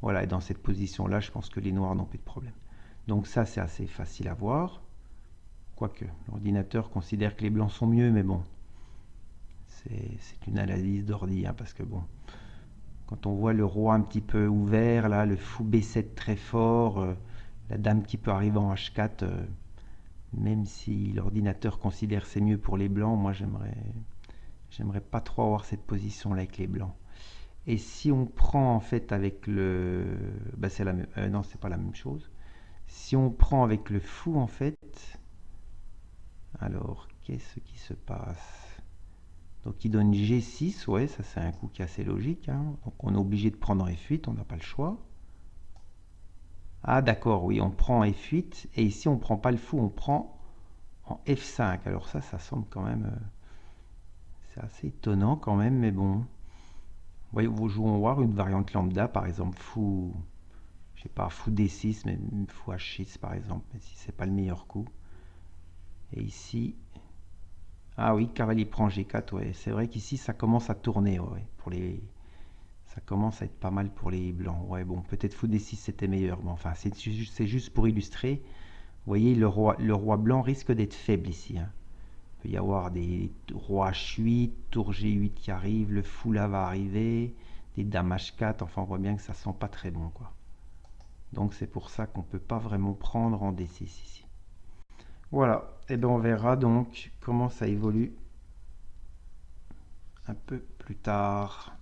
Voilà, et dans cette position-là, je pense que les noirs n'ont plus de problème. Donc ça, c'est assez facile à voir. quoique, l'ordinateur considère que les blancs sont mieux, mais bon, c'est une analyse d'ordi, hein, parce que bon, quand on voit le roi un petit peu ouvert, là, le fou B7 très fort, la dame qui peut arriver en H4, même si l'ordinateur considère que c'est mieux pour les blancs, moi j'aimerais pas trop avoir cette position là avec les blancs. Et si on prend en fait avec le... Bah c'est la même... non, c'est pas la même chose. Si on prend avec le fou en fait, alors qu'est-ce qui se passe? Donc il donne G6, ouais, ça c'est un coup qui est assez logique, hein. Donc on est obligé de prendre F8, on n'a pas le choix. Ah d'accord, oui, on prend F8, et ici on prend pas le fou, on prend en F5. Alors ça semble quand même... c'est assez étonnant quand même, mais bon. Voyez, vous jouez voir une variante lambda, par exemple fou, je sais pas, fou D6, mais fou H6 par exemple, mais si c'est pas le meilleur coup. Et ici, ah oui, cavalier prend G4, ouais, c'est vrai qu'ici ça commence à tourner, ouais, pour les, ça commence à être pas mal pour les blancs. Ouais, bon, peut-être fou D6 c'était meilleur, mais enfin c'est juste pour illustrer. Vous voyez, le roi blanc risque d'être faible ici, hein. Il peut y avoir des rois H8, tour G8 qui arrive, le fou là va arriver, des dames H4, enfin on voit bien que ça sent pas très bon, quoi. Donc c'est pour ça qu'on ne peut pas vraiment prendre en D6 ici. Voilà, et bien on verra donc comment ça évolue un peu plus tard.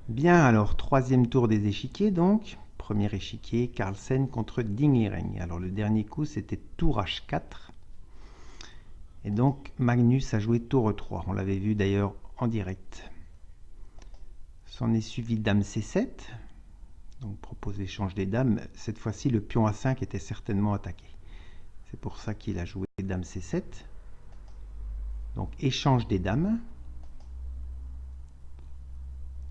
Bien, alors troisième tour des échiquiers donc. Premier échiquier, Carlsen contre Ding Liren. Alors le dernier coup c'était tour H4. Et donc Magnus a joué tour E3. On l'avait vu d'ailleurs en direct. S'en est suivi dame C7. Donc propose l'échange des dames. Cette fois-ci le pion A5 était certainement attaqué. C'est pour ça qu'il a joué dame C7. Donc échange des dames.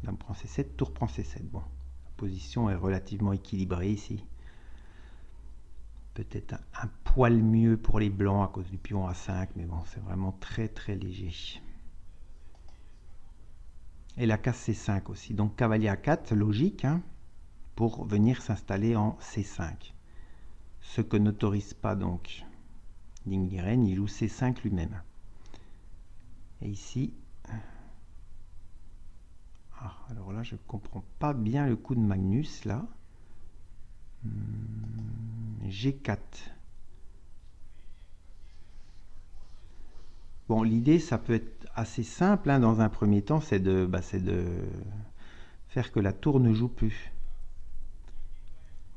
Dame prend C7, tour prend C7. Bon, la position est relativement équilibrée ici. Peut-être un poil mieux pour les blancs à cause du pion A5, mais bon, c'est vraiment très très léger. Et la case C5 aussi. Donc cavalier A4, logique, hein, pour venir s'installer en C5. Ce que n'autorise pas donc Ding Liren, il joue C5 lui-même. Et ici, alors là je ne comprends pas bien le coup de Magnus là. G4. Bon, l'idée, ça peut être assez simple, hein, dans un premier temps, c'est de faire que la tour ne joue plus.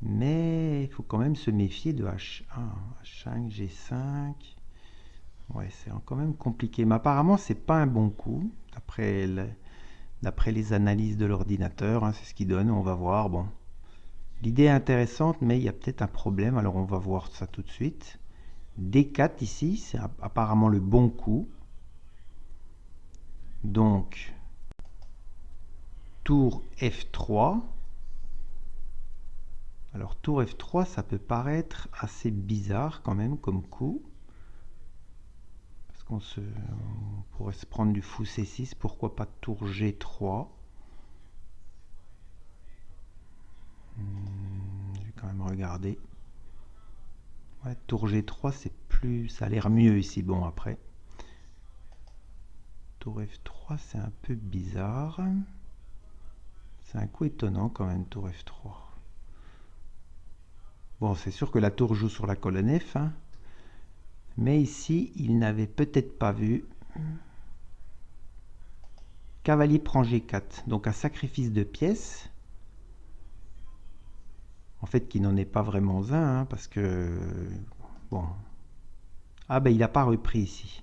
Mais il faut quand même se méfier de H1, H5, G5. Ouais, c'est quand même compliqué. Mais apparemment, c'est pas un bon coup, d'après les analyses de l'ordinateur, hein, c'est ce qu'il donne, on va voir. Bon, l'idée est intéressante, mais il y a peut-être un problème, alors on va voir ça tout de suite. D4 ici, c'est apparemment le bon coup. Donc, tour F3. Alors, tour F3, ça peut paraître assez bizarre quand même comme coup. Parce qu'on pourrait se prendre du fou C6, pourquoi pas tour G3. Je vais quand même regarder. Ouais, tour G3, c'est plus, ça a l'air mieux ici. Bon, après. Tour F3, c'est un peu bizarre. C'est un coup étonnant quand même, tour F3. Bon, c'est sûr que la tour joue sur la colonne F, hein. Mais ici, il n'avait peut-être pas vu. Cavalier prend G4, donc un sacrifice de pièces. En fait, qui n'en est pas vraiment un, hein, parce que... Bon. Ah ben, il n'a pas repris ici.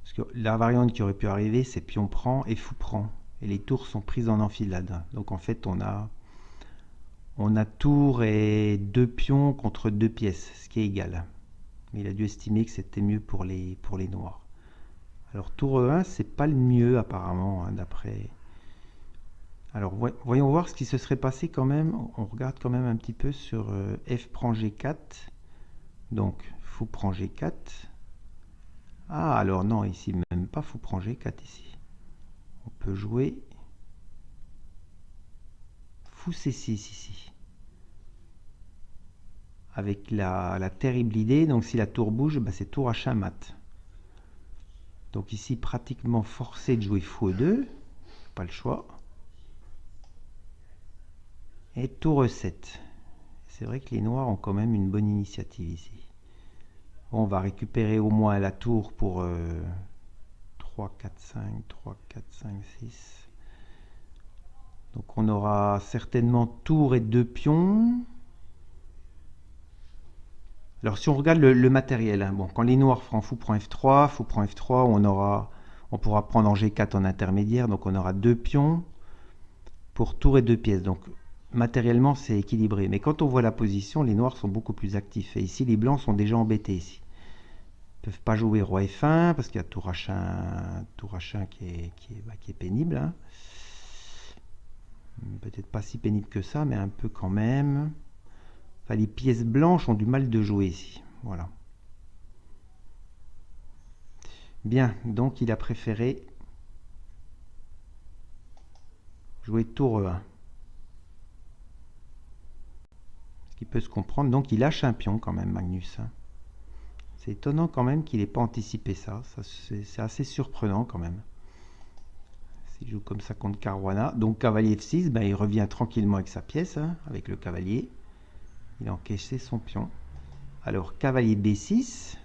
Parce que la variante qui aurait pu arriver, c'est pion prend et fou prend. Et les tours sont prises en enfilade. Donc en fait, on a tour et deux pions contre deux pièces, ce qui est égal. Mais il a dû estimer que c'était mieux pour les noirs. Alors tour E1, c'est pas le mieux apparemment, hein, d'après... Alors voyons voir ce qui se serait passé quand même. On regarde quand même un petit peu sur F prend G4. Donc fou prend G4. Ah alors non, ici même pas fou prend G4 ici. On peut jouer fou C6 ici. avec la terrible idée, donc si la tour bouge, bah, c'est tour H1 mat. Donc ici, pratiquement forcé de jouer fou E2, pas le choix. Et tour E7. C'est vrai que les noirs ont quand même une bonne initiative ici. Bon, on va récupérer au moins la tour pour 3, 4, 5, 3, 4, 5, 6. Donc on aura certainement tour et 2 pions. Alors si on regarde le matériel, hein, bon, quand les noirs feront fou prend F3, fou prend F3, on pourra prendre en G4 en intermédiaire, donc on aura 2 pions pour tour et 2 pièces. Donc matériellement c'est équilibré. Mais quand on voit la position, les noirs sont beaucoup plus actifs. Et ici les blancs sont déjà embêtés ici. Ils ne peuvent pas jouer roi F1 parce qu'il y a tour H1 qui est pénible. Hein. Peut-être pas si pénible que ça, mais un peu quand même. Enfin, les pièces blanches ont du mal de jouer ici. Voilà. Bien, donc il a préféré jouer tour E1. Ce qui peut se comprendre. Donc il lâche un pion quand même, Magnus. C'est étonnant quand même qu'il n'ait pas anticipé ça. C'est assez surprenant quand même. S'il joue comme ça contre Caruana. Donc cavalier F6, ben, il revient tranquillement avec sa pièce, hein, avec le cavalier. Il a encaissé son pion. Alors cavalier B6.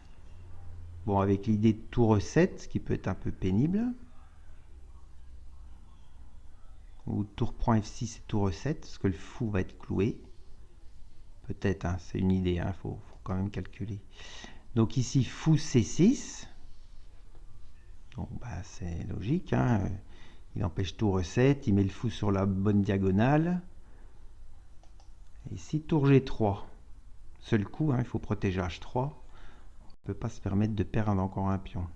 Bon, avec l'idée de tour E7, ce qui peut être un peu pénible. Ou tour prend F6 et tour E7, parce que le fou va être cloué. Peut-être, hein, c'est une idée, hein, faut quand même calculer. Donc ici, fou C6. Donc bah, c'est logique, hein. Il empêche tour E7, il met le fou sur la bonne diagonale. Et ici, tour G3. Seul coup, hein, il faut protéger H3. On ne peut pas se permettre de perdre encore un pion.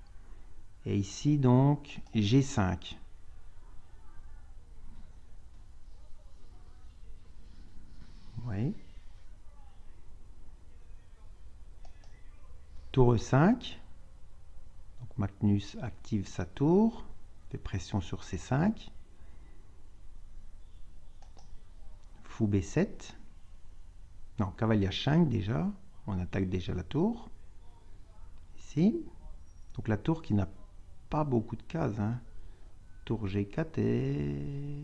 Et ici, donc, G5. Oui. Tour E5. Donc Magnus active sa tour. Fait pression sur C5. Fou B7. Non, cavalier H5 déjà. On attaque déjà la tour. Ici. Donc la tour qui n'a pas beaucoup de cases. Hein. Tour G4 et...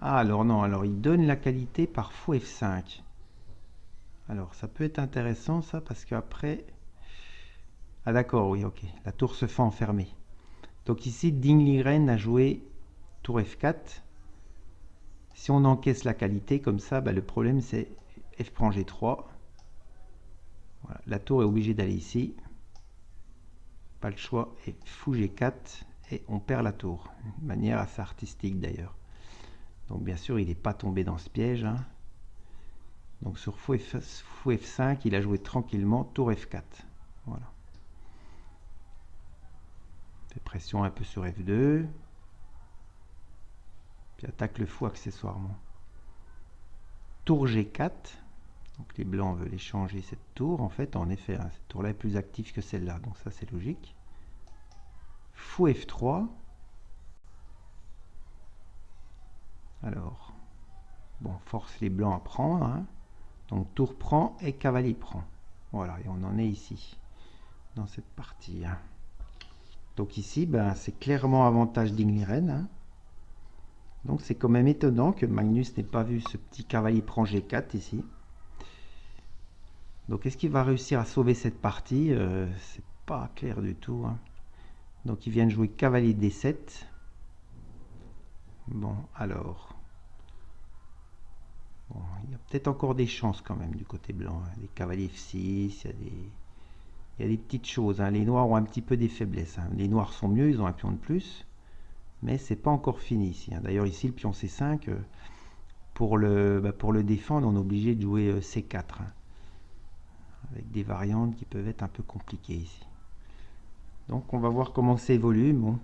Ah, alors non, alors il donne la qualité par fou F5. Alors ça peut être intéressant ça, parce qu'après... Ah d'accord, oui, ok. La tour se fait enfermer. Donc ici, Dinglingren a joué tour F4. Si on encaisse la qualité comme ça, bah, le problème c'est F prend G3. Voilà. La tour est obligée d'aller ici. Pas le choix. Et fou G4. Et on perd la tour. De manière assez artistique d'ailleurs. Donc bien sûr, il n'est pas tombé dans ce piège. Hein. Donc sur fou F5, il a joué tranquillement tour F4. Voilà. Fait pression un peu sur F2. Puis attaque le fou accessoirement. Tour G4. Donc les blancs veulent échanger cette tour. En fait, en effet, hein, cette tour-là est plus active que celle-là. Donc ça, c'est logique. Fou F3. Alors, bon, force les blancs à prendre. Hein. Donc tour prend et cavalier prend. Voilà, et on en est ici, dans cette partie. Hein. Donc ici, ben, c'est clairement avantage Dinglingren. Hein. Donc c'est quand même étonnant que Magnus n'ait pas vu ce petit cavalier prend G4 ici. Donc est-ce qu'il va réussir à sauver cette partie? C'est pas clair du tout. Hein. Donc il vient de jouer cavalier D7. Bon, alors... Bon, il y a peut-être encore des chances quand même du côté blanc. Hein. Les cavaliers F6, il y a des petites choses. Hein. Les noirs ont un petit peu des faiblesses. Hein. Les noirs sont mieux, ils ont un pion de plus. Mais c'est pas encore fini ici. Hein. D'ailleurs ici, le pion C5, pour le défendre, on est obligé de jouer C4. Hein. Avec des variantes qui peuvent être un peu compliquées ici. Donc on va voir comment ça évolue. Bon,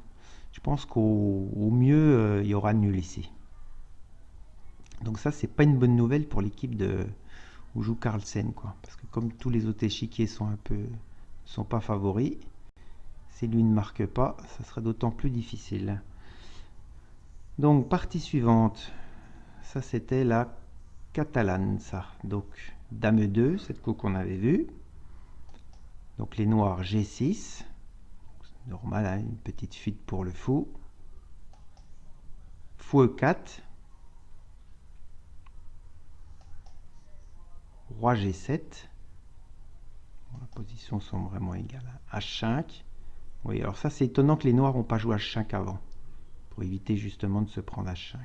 je pense qu'au mieux, il y aura nul ici. Donc ça, c'est pas une bonne nouvelle pour l'équipe où joue Carlsen, quoi. Parce que comme tous les autres échiquiers sont pas favoris, si lui ne marque pas, ça serait d'autant plus difficile. Donc partie suivante. Ça, c'était la catalane, ça. Donc, dame E2, cette coup qu'on avait vue. Donc, les noirs G6. Normal, hein, une petite fuite pour le fou. Fou E4. Roi G7. Bon, la position sont vraiment égales. H5. Oui, alors ça, c'est étonnant que les noirs n'ont pas joué H5 avant. Pour éviter justement de se prendre H5.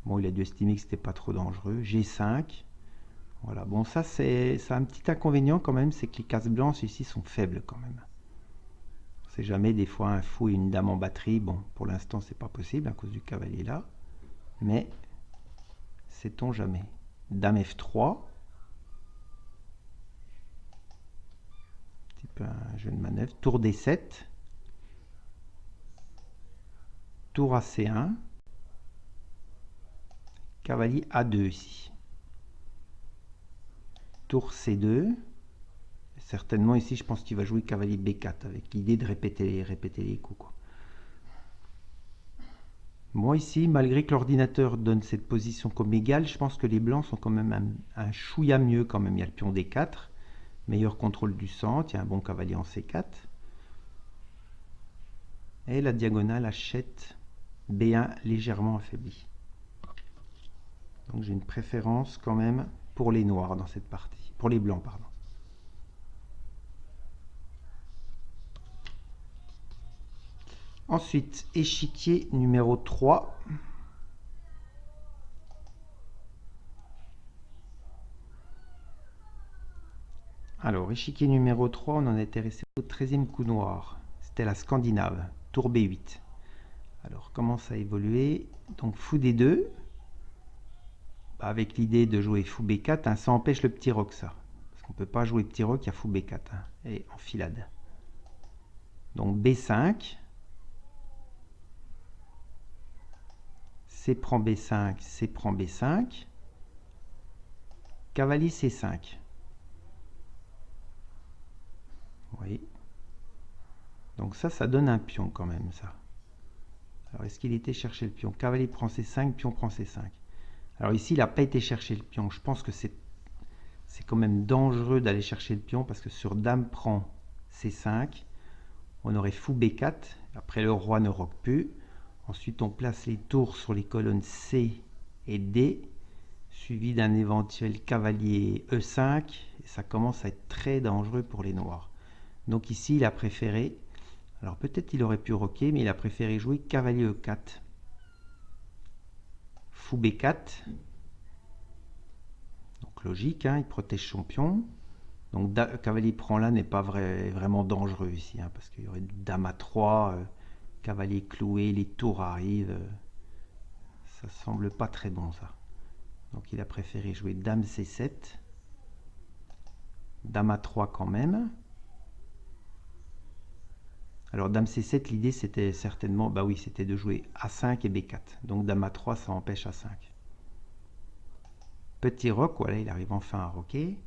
Bon, il a dû estimer que c'était pas trop dangereux. G5. Voilà, bon, ça un petit inconvénient quand même, c'est que les cases blanches ici sont faibles quand même. On sait jamais, des fois un fou et une dame en batterie. Bon, pour l'instant, c'est pas possible à cause du cavalier là. Mais, sait-on jamais. Dame F3. Un petit peu un jeu de manœuvre. Tour D7. Tour à C1. Cavalier A2 ici. Tour C2. Certainement ici, je pense qu'il va jouer cavalier B4 avec l'idée de répéter les coups, quoi. Bon, ici, malgré que l'ordinateur donne cette position comme égale, je pense que les blancs sont quand même un chouïa mieux quand même. Il y a le pion D4, meilleur contrôle du centre, il y a un bon cavalier en C4. Et la diagonale H7, B1 légèrement affaiblie. Donc j'ai une préférence quand même pour les noirs dans cette partie, pour les blancs, pardon. Ensuite, échiquier numéro 3. Alors, échiquier numéro 3, on en était resté au 13e coup noir. C'était la Scandinave, tour B8. Alors, comment ça a évolué? Donc, fou D2. Avec l'idée de jouer fou B4, hein, ça empêche le petit roc, ça. Parce qu'on ne peut pas jouer petit roc, il y a fou B4. Hein, et enfilade. Donc, B5. C prend B5, C prend B5. Cavalier C5. Oui. Donc ça donne un pion quand même, ça. Alors, est-ce qu'il était chercher le pion? Cavalier prend C5, pion prend C5. Alors ici, il n'a pas été chercher le pion. Je pense que c'est quand même dangereux d'aller chercher le pion parce que sur dame prend C5, on aurait fou B4. Après, le roi ne roque plus. Ensuite, on place les tours sur les colonnes C et D, suivi d'un éventuel cavalier E5. Et ça commence à être très dangereux pour les noirs. Donc ici, il a préféré, alors peut-être qu'il aurait pu roquer, mais il a préféré jouer cavalier E4. Fou B4. Donc logique, hein, il protège son pion. Donc cavalier prend là n'est pas vraiment dangereux ici, hein, parce qu'il y aurait dame à 3, cavalier cloué, les tours arrivent. Ça semble pas très bon, ça. Donc il a préféré jouer dame C7. Dame à 3 quand même. Alors dame C7, l'idée c'était certainement, bah oui, c'était de jouer A5 et B4. Donc dame A3, ça empêche A5. Petit roc, voilà, il arrive enfin à roquer.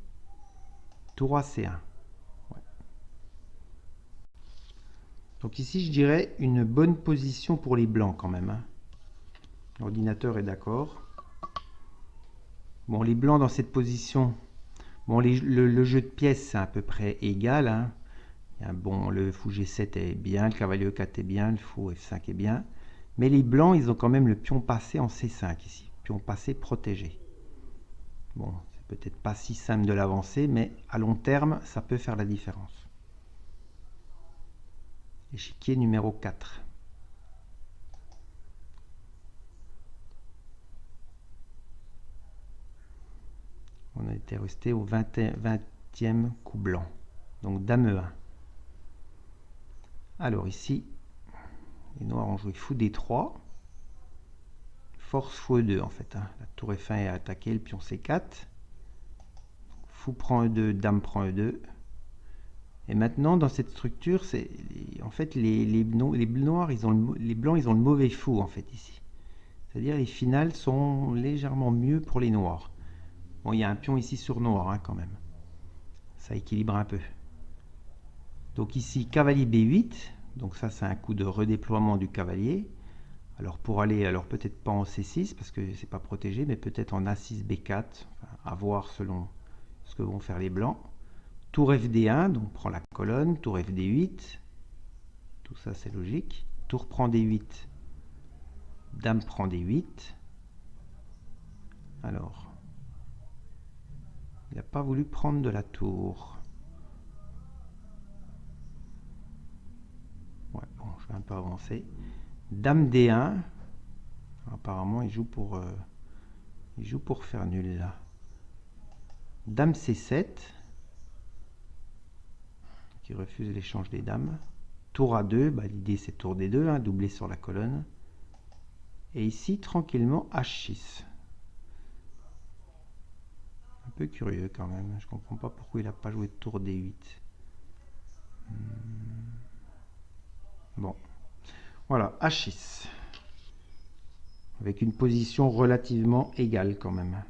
Tour C1. Ouais. Donc ici, je dirais une bonne position pour les blancs quand même. Hein. L'ordinateur est d'accord. Bon, les blancs dans cette position, bon, le jeu de pièces c'est à peu près égal. Hein. Bon, le fou G7 est bien, le cavalier E4 est bien, le fou F5 est bien. Mais les blancs, ils ont quand même le pion passé en C5 ici. Pion passé protégé. Bon, c'est peut-être pas si simple de l'avancer, mais à long terme, ça peut faire la différence. Échiquier numéro 4. On était resté au 20e coup blanc. Donc dame E1. Alors ici, les noirs ont joué fou D3. Force fou E2 en fait. Hein. La tour F1 est attaquée, le pion C4. Fou prend E2, dame prend E2. Et maintenant, dans cette structure, c'est en fait les noirs, les blancs, ils ont le mauvais fou en fait ici. C'est-à-dire les finales sont légèrement mieux pour les noirs. Bon, il y a un pion ici sur noir hein, quand même. Ça équilibre un peu. Donc ici, cavalier B8. Donc ça, c'est un coup de redéploiement du cavalier. Alors pour aller, alors peut-être pas en C6 parce que c'est pas protégé, mais peut-être en A6, B4, enfin, à voir selon ce que vont faire les blancs. Tour FD1, donc prend la colonne, tour FD8, tout ça c'est logique. Tour prend D8, dame prend D8. Alors, il n'a pas voulu prendre de la tour. Ouais, bon, je vais un peu avancer. Dame D1. Apparemment, il joue pour faire nul là. Dame C7. Qui refuse l'échange des dames. Tour A2. Bah, l'idée c'est tour D2, hein, doubler sur la colonne. Et ici, tranquillement, H6. Un peu curieux quand même. Je comprends pas pourquoi il n'a pas joué tour D8. Bon. Voilà, H6. Avec une position relativement égale quand même.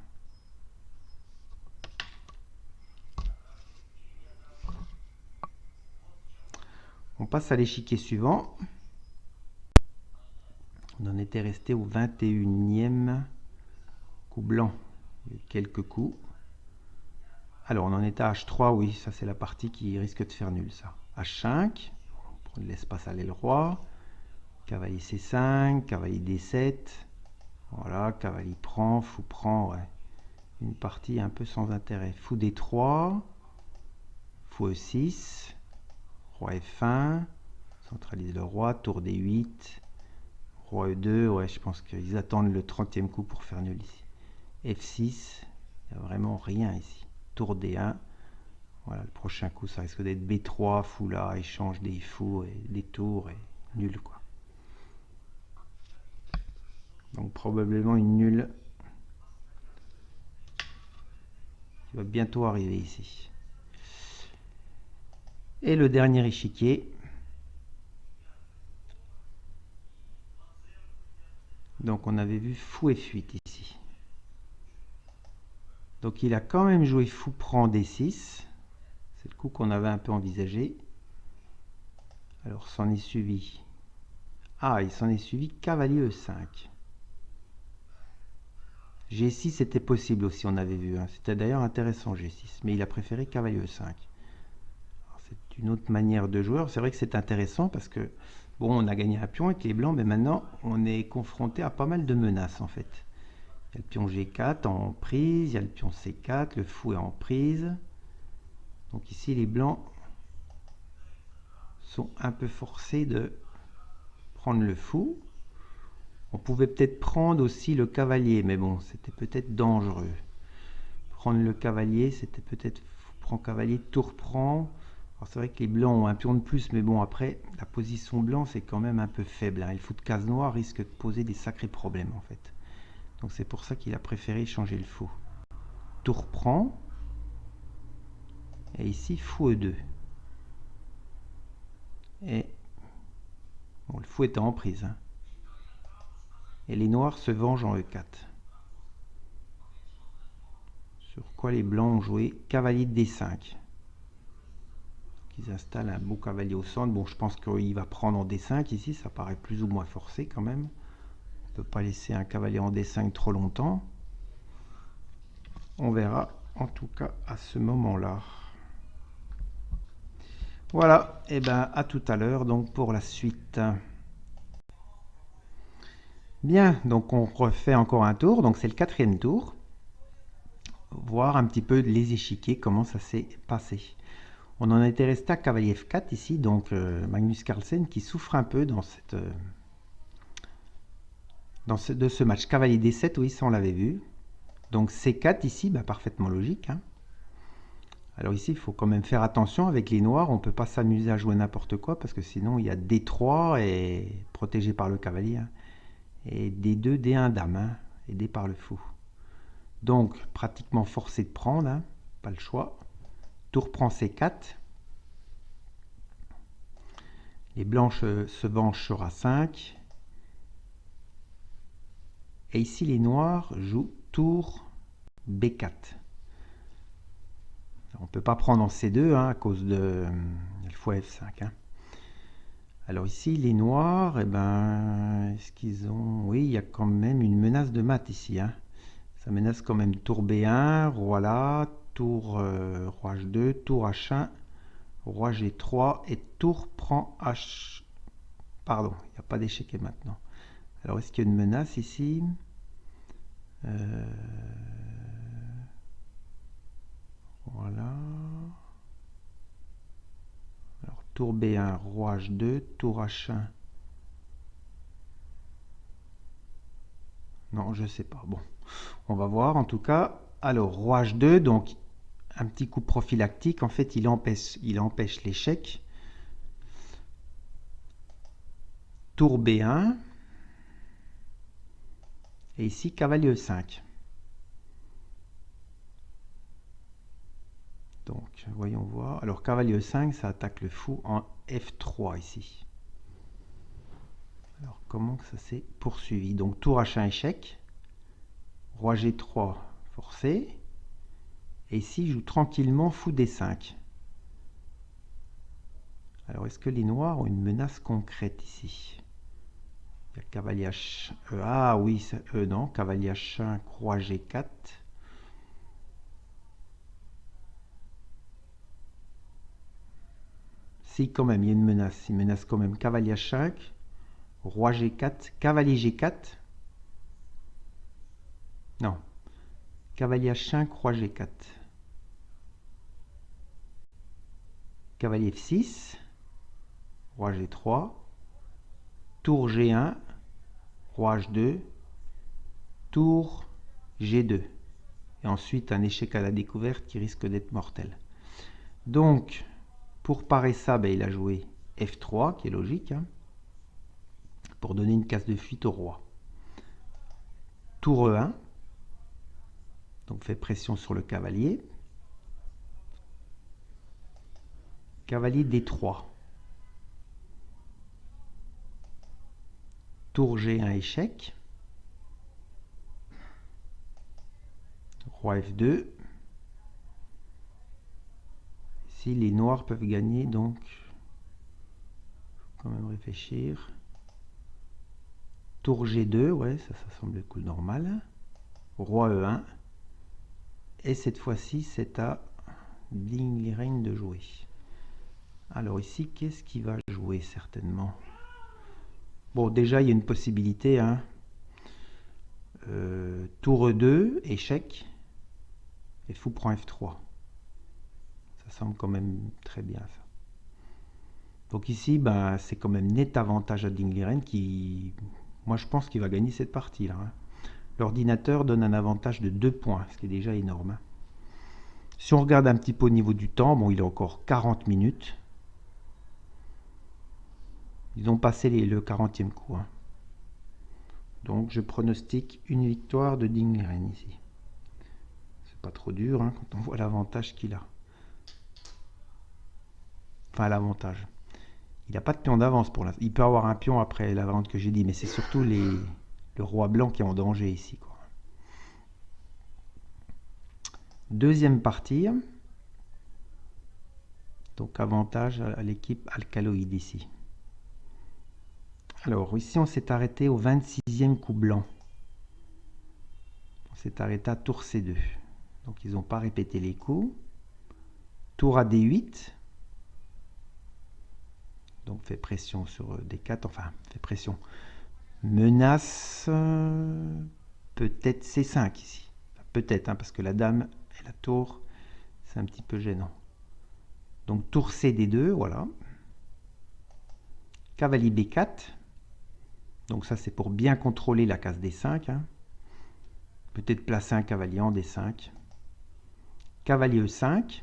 On passe à l'échiquier suivant. On en était resté au 21e coup blanc. Il y a eu quelques coups. Alors on en est à H3, oui, ça c'est la partie qui risque de faire nul ça. H5, on prend de l'espace à l'aile roi. Cavalier C5, cavalier D7. Voilà, cavalier prend, fou prend, ouais. Une partie un peu sans intérêt. Fou D3, fou E6, roi F1, centralise le roi, tour D8, roi E2, ouais, je pense qu'ils attendent le 30e coup pour faire nul ici. F6, il n'y a vraiment rien ici. Tour D1, voilà, le prochain coup, ça risque d'être B3, fou là, échange des fous et des tours, et nul quoi. Donc probablement une nulle qui va bientôt arriver ici. Et le dernier échiquier. Donc on avait vu fou F8 ici. Donc il a quand même joué fou prend D6. C'est le coup qu'on avait un peu envisagé. Alors s'en est suivi. Ah, il s'en est suivi cavalier E5. G6 c'était possible aussi, on avait vu. Hein. C'était d'ailleurs intéressant G6. Mais il a préféré cavalier E5. C'est une autre manière de jouer. C'est vrai que c'est intéressant parce que bon, on a gagné un pion avec les blancs, mais maintenant on est confronté à pas mal de menaces en fait. Il y a le pion G4 en prise, il y a le pion C4, le fou est en prise. Donc ici les blancs sont un peu forcés de prendre le fou. On pouvait peut-être prendre aussi le cavalier, mais bon, c'était peut-être dangereux. Prendre le cavalier, c'était peut-être prend cavalier, tour prend. Alors c'est vrai que les blancs ont un pion de plus, mais bon, après, la position blanc, c'est quand même un peu faible. Hein. Le fou de case noire risque de poser des sacrés problèmes, en fait. Donc c'est pour ça qu'il a préféré changer le fou. Tour prend. Et ici, fou E2. Et bon, le fou était en prise. Hein. Et les noirs se vengent en E4. Sur quoi les blancs ont joué cavalier de D5. Ils installent un beau cavalier au centre. Bon, je pense qu'il va prendre en D5 ici. Ça paraît plus ou moins forcé quand même. On ne peut pas laisser un cavalier en D5 trop longtemps. On verra en tout cas à ce moment-là. Voilà, et bien à tout à l'heure donc pour la suite. Bien, donc on refait encore un tour, donc c'est le 4e tour. Voir un petit peu les échiquiers, comment ça s'est passé. On en était resté à cavalier F4 ici, donc Magnus Carlsen qui souffre un peu dans cette de ce match. Cavalier D7, oui, ça on l'avait vu. Donc C4 ici, bah, parfaitement logique. Hein. Alors ici, il faut quand même faire attention avec les noirs. On ne peut pas s'amuser à jouer n'importe quoi parce que sinon il y a D3 et protégé par le cavalier. Hein. Et D2, D1, dame, hein, aidé par le fou. Donc pratiquement forcé de prendre, hein, pas le choix. Tour prend C4. Les blanches se vengent sur A5. Et ici, les noirs jouent tour B4. On ne peut pas prendre en C2 hein, à cause de le fou F5. Hein. Alors ici, les noirs, eh ben, est-ce qu'ils ont... Oui, il y a quand même une menace de mat ici, hein. Ça menace quand même tour B1, roi là, tour roi H2, tour H1, roi G3 et tour prend H... Pardon, il n'y a pas d'échiquier maintenant. Alors est-ce qu'il y a une menace ici? Voilà. Alors tour B1, roi H2, tour H1. Non, je sais pas. Bon, on va voir en tout cas. Alors roi H2, donc un petit coup prophylactique. En fait, il empêche l'échec. Tour B1. Et ici, cavalier E5. Donc, voyons voir. Alors, cavalier E5, ça attaque le fou en F3 ici. Alors, comment que ça s'est poursuivi? Donc, tour H1 échec. Roi G3 forcé. Et ici, il joue tranquillement fou D5. Alors, est-ce que les noirs ont une menace concrète ici? Il y a cavalier H... ah oui, non. Cavalier H5, roi G4. Si, quand même, il y a une menace. Il menace quand même cavalier H5, roi G4, cavalier G4. Non. Cavalier H5, roi G4. Cavalier F6, roi G3, tour G1, roi H2, tour G2. Et ensuite un échec à la découverte qui risque d'être mortel. Donc, pour parer ça, ben, il a joué F3, qui est logique, hein, pour donner une case de fuite au roi. Tour E1, donc fait pression sur le cavalier. Cavalier D3. Tour G1 échec. Roi F2. Ici, les noirs peuvent gagner, donc faut quand même réfléchir. Tour G2, ouais, ça semble le coup normal. Roi E1. Et cette fois-ci, c'est à Dingliren de jouer. Alors ici, qu'est-ce qu'il va jouer certainement? Bon, déjà, il y a une possibilité. Hein. Tour E2, échec. Et fou prend F3. Ça semble quand même très bien, ça. Donc ici, ben, c'est quand même net avantage à Dingliren qui... Moi, je pense qu'il va gagner cette partie-là. Hein. L'ordinateur donne un avantage de 2 points, ce qui est déjà énorme. Hein. Si on regarde un petit peu au niveau du temps, bon, il est encore 40 minutes. Ils ont passé le 40e coup. Hein. Donc, je pronostique une victoire de Dingliren ici. C'est pas trop dur hein, quand on voit l'avantage qu'il a. Enfin, l'avantage. Il n'a pas de pion d'avance pour l'instant. Il peut avoir un pion après la vente que j'ai dit, mais c'est surtout le roi blanc qui est en danger ici. Quoi. Deuxième partie. Donc, avantage à l'équipe alcaloïde ici. Alors, ici, on s'est arrêté au 26e coup blanc. On s'est arrêté à tour C2. Donc, ils n'ont pas répété les coups. Tour à D8. Donc, fait pression sur D4. Enfin, fait pression. Menace. Peut-être C5 ici. Peut-être, hein, parce que la dame et la tour, c'est un petit peu gênant. Donc, tour C D2, voilà. Cavalier B4. Donc ça, c'est pour bien contrôler la case D5. Hein. Peut-être placer un cavalier en D5. Cavalier E5.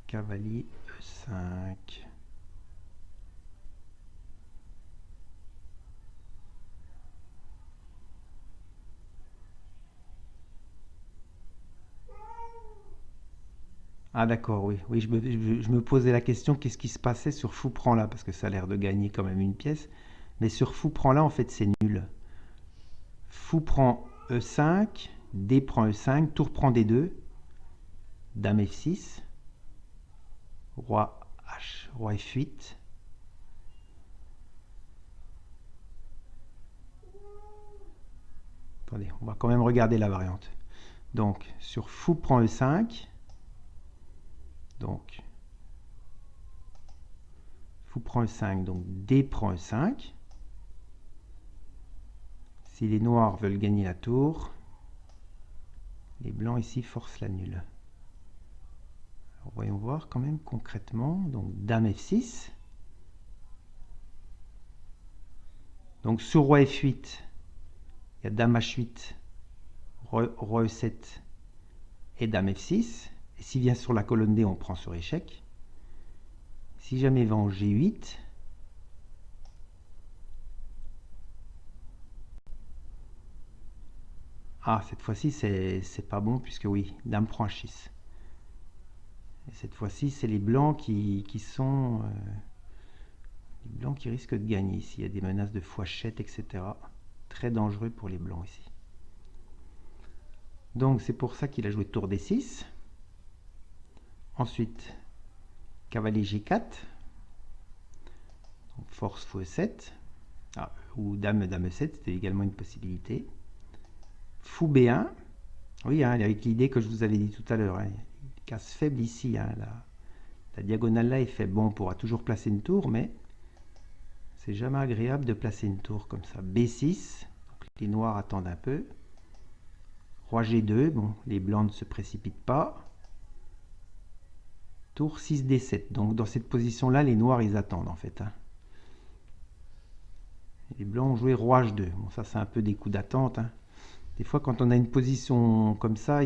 Cavalier E5. Ah d'accord, oui. Oui, je me posais la question, qu'est-ce qui se passait sur fou prend là, parce que ça a l'air de gagner quand même une pièce. Mais sur fou prend là, en fait, c'est nul. Fou prend E5, D prend E5, tour prend D2, dame F6. Roi H, roi F8. Attendez, on va quand même regarder la variante. Donc, sur fou prend E5. Donc, fou prend E5, donc D prend E5. Si les noirs veulent gagner la tour, les blancs ici forcent la nulle. Alors, voyons voir quand même concrètement. Donc, dame F6. Donc, sur roi F8, il y a dame H8, roi E7 et dame F6. Et s'il vient sur la colonne D, on prend sur échec. Si jamais il va en G8, ah, cette fois-ci, c'est pas bon, puisque oui, dame prend H6. Et cette fois-ci, c'est les blancs qui sont... les blancs qui risquent de gagner ici. Il y a des menaces de fouachette, etc. Très dangereux pour les blancs ici. Donc, c'est pour ça qu'il a joué tour D6. Ensuite, cavalier G4. Donc, force fou E7. Ah, ou dame E7, c'était également une possibilité. Fou B1. Oui, hein, avec l'idée que je vous avais dit tout à l'heure. Hein, casse faible ici. Hein, la diagonale là est faible. Bon, on pourra toujours placer une tour, mais c'est jamais agréable de placer une tour comme ça. B6. Donc, les noirs attendent un peu. Roi G2. Bon, les blancs ne se précipitent pas. Tour 6 D7. Donc, dans cette position-là, les noirs, ils attendent en fait. Hein. Les blancs ont joué roi H2. Bon, ça, c'est un peu des coups d'attente. Hein. Des fois, quand on a une position comme ça,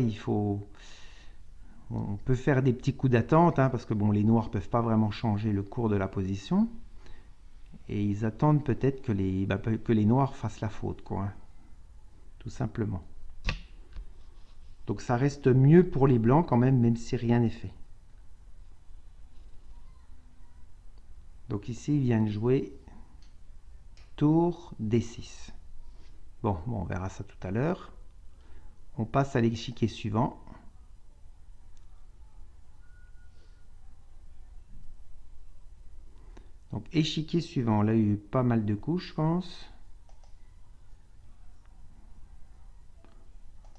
on peut faire des petits coups d'attente, hein, parce que bon, les noirs ne peuvent pas vraiment changer le cours de la position. Et ils attendent peut-être que les noirs fassent la faute, quoi. Hein, tout simplement. Donc ça reste mieux pour les blancs quand même si rien n'est fait. Donc ici, ils viennent jouer tour D6. Bon, on verra ça tout à l'heure. On passe à l'échiquier suivant. Donc, échiquier suivant. Là, il y a eu pas mal de couches, je pense.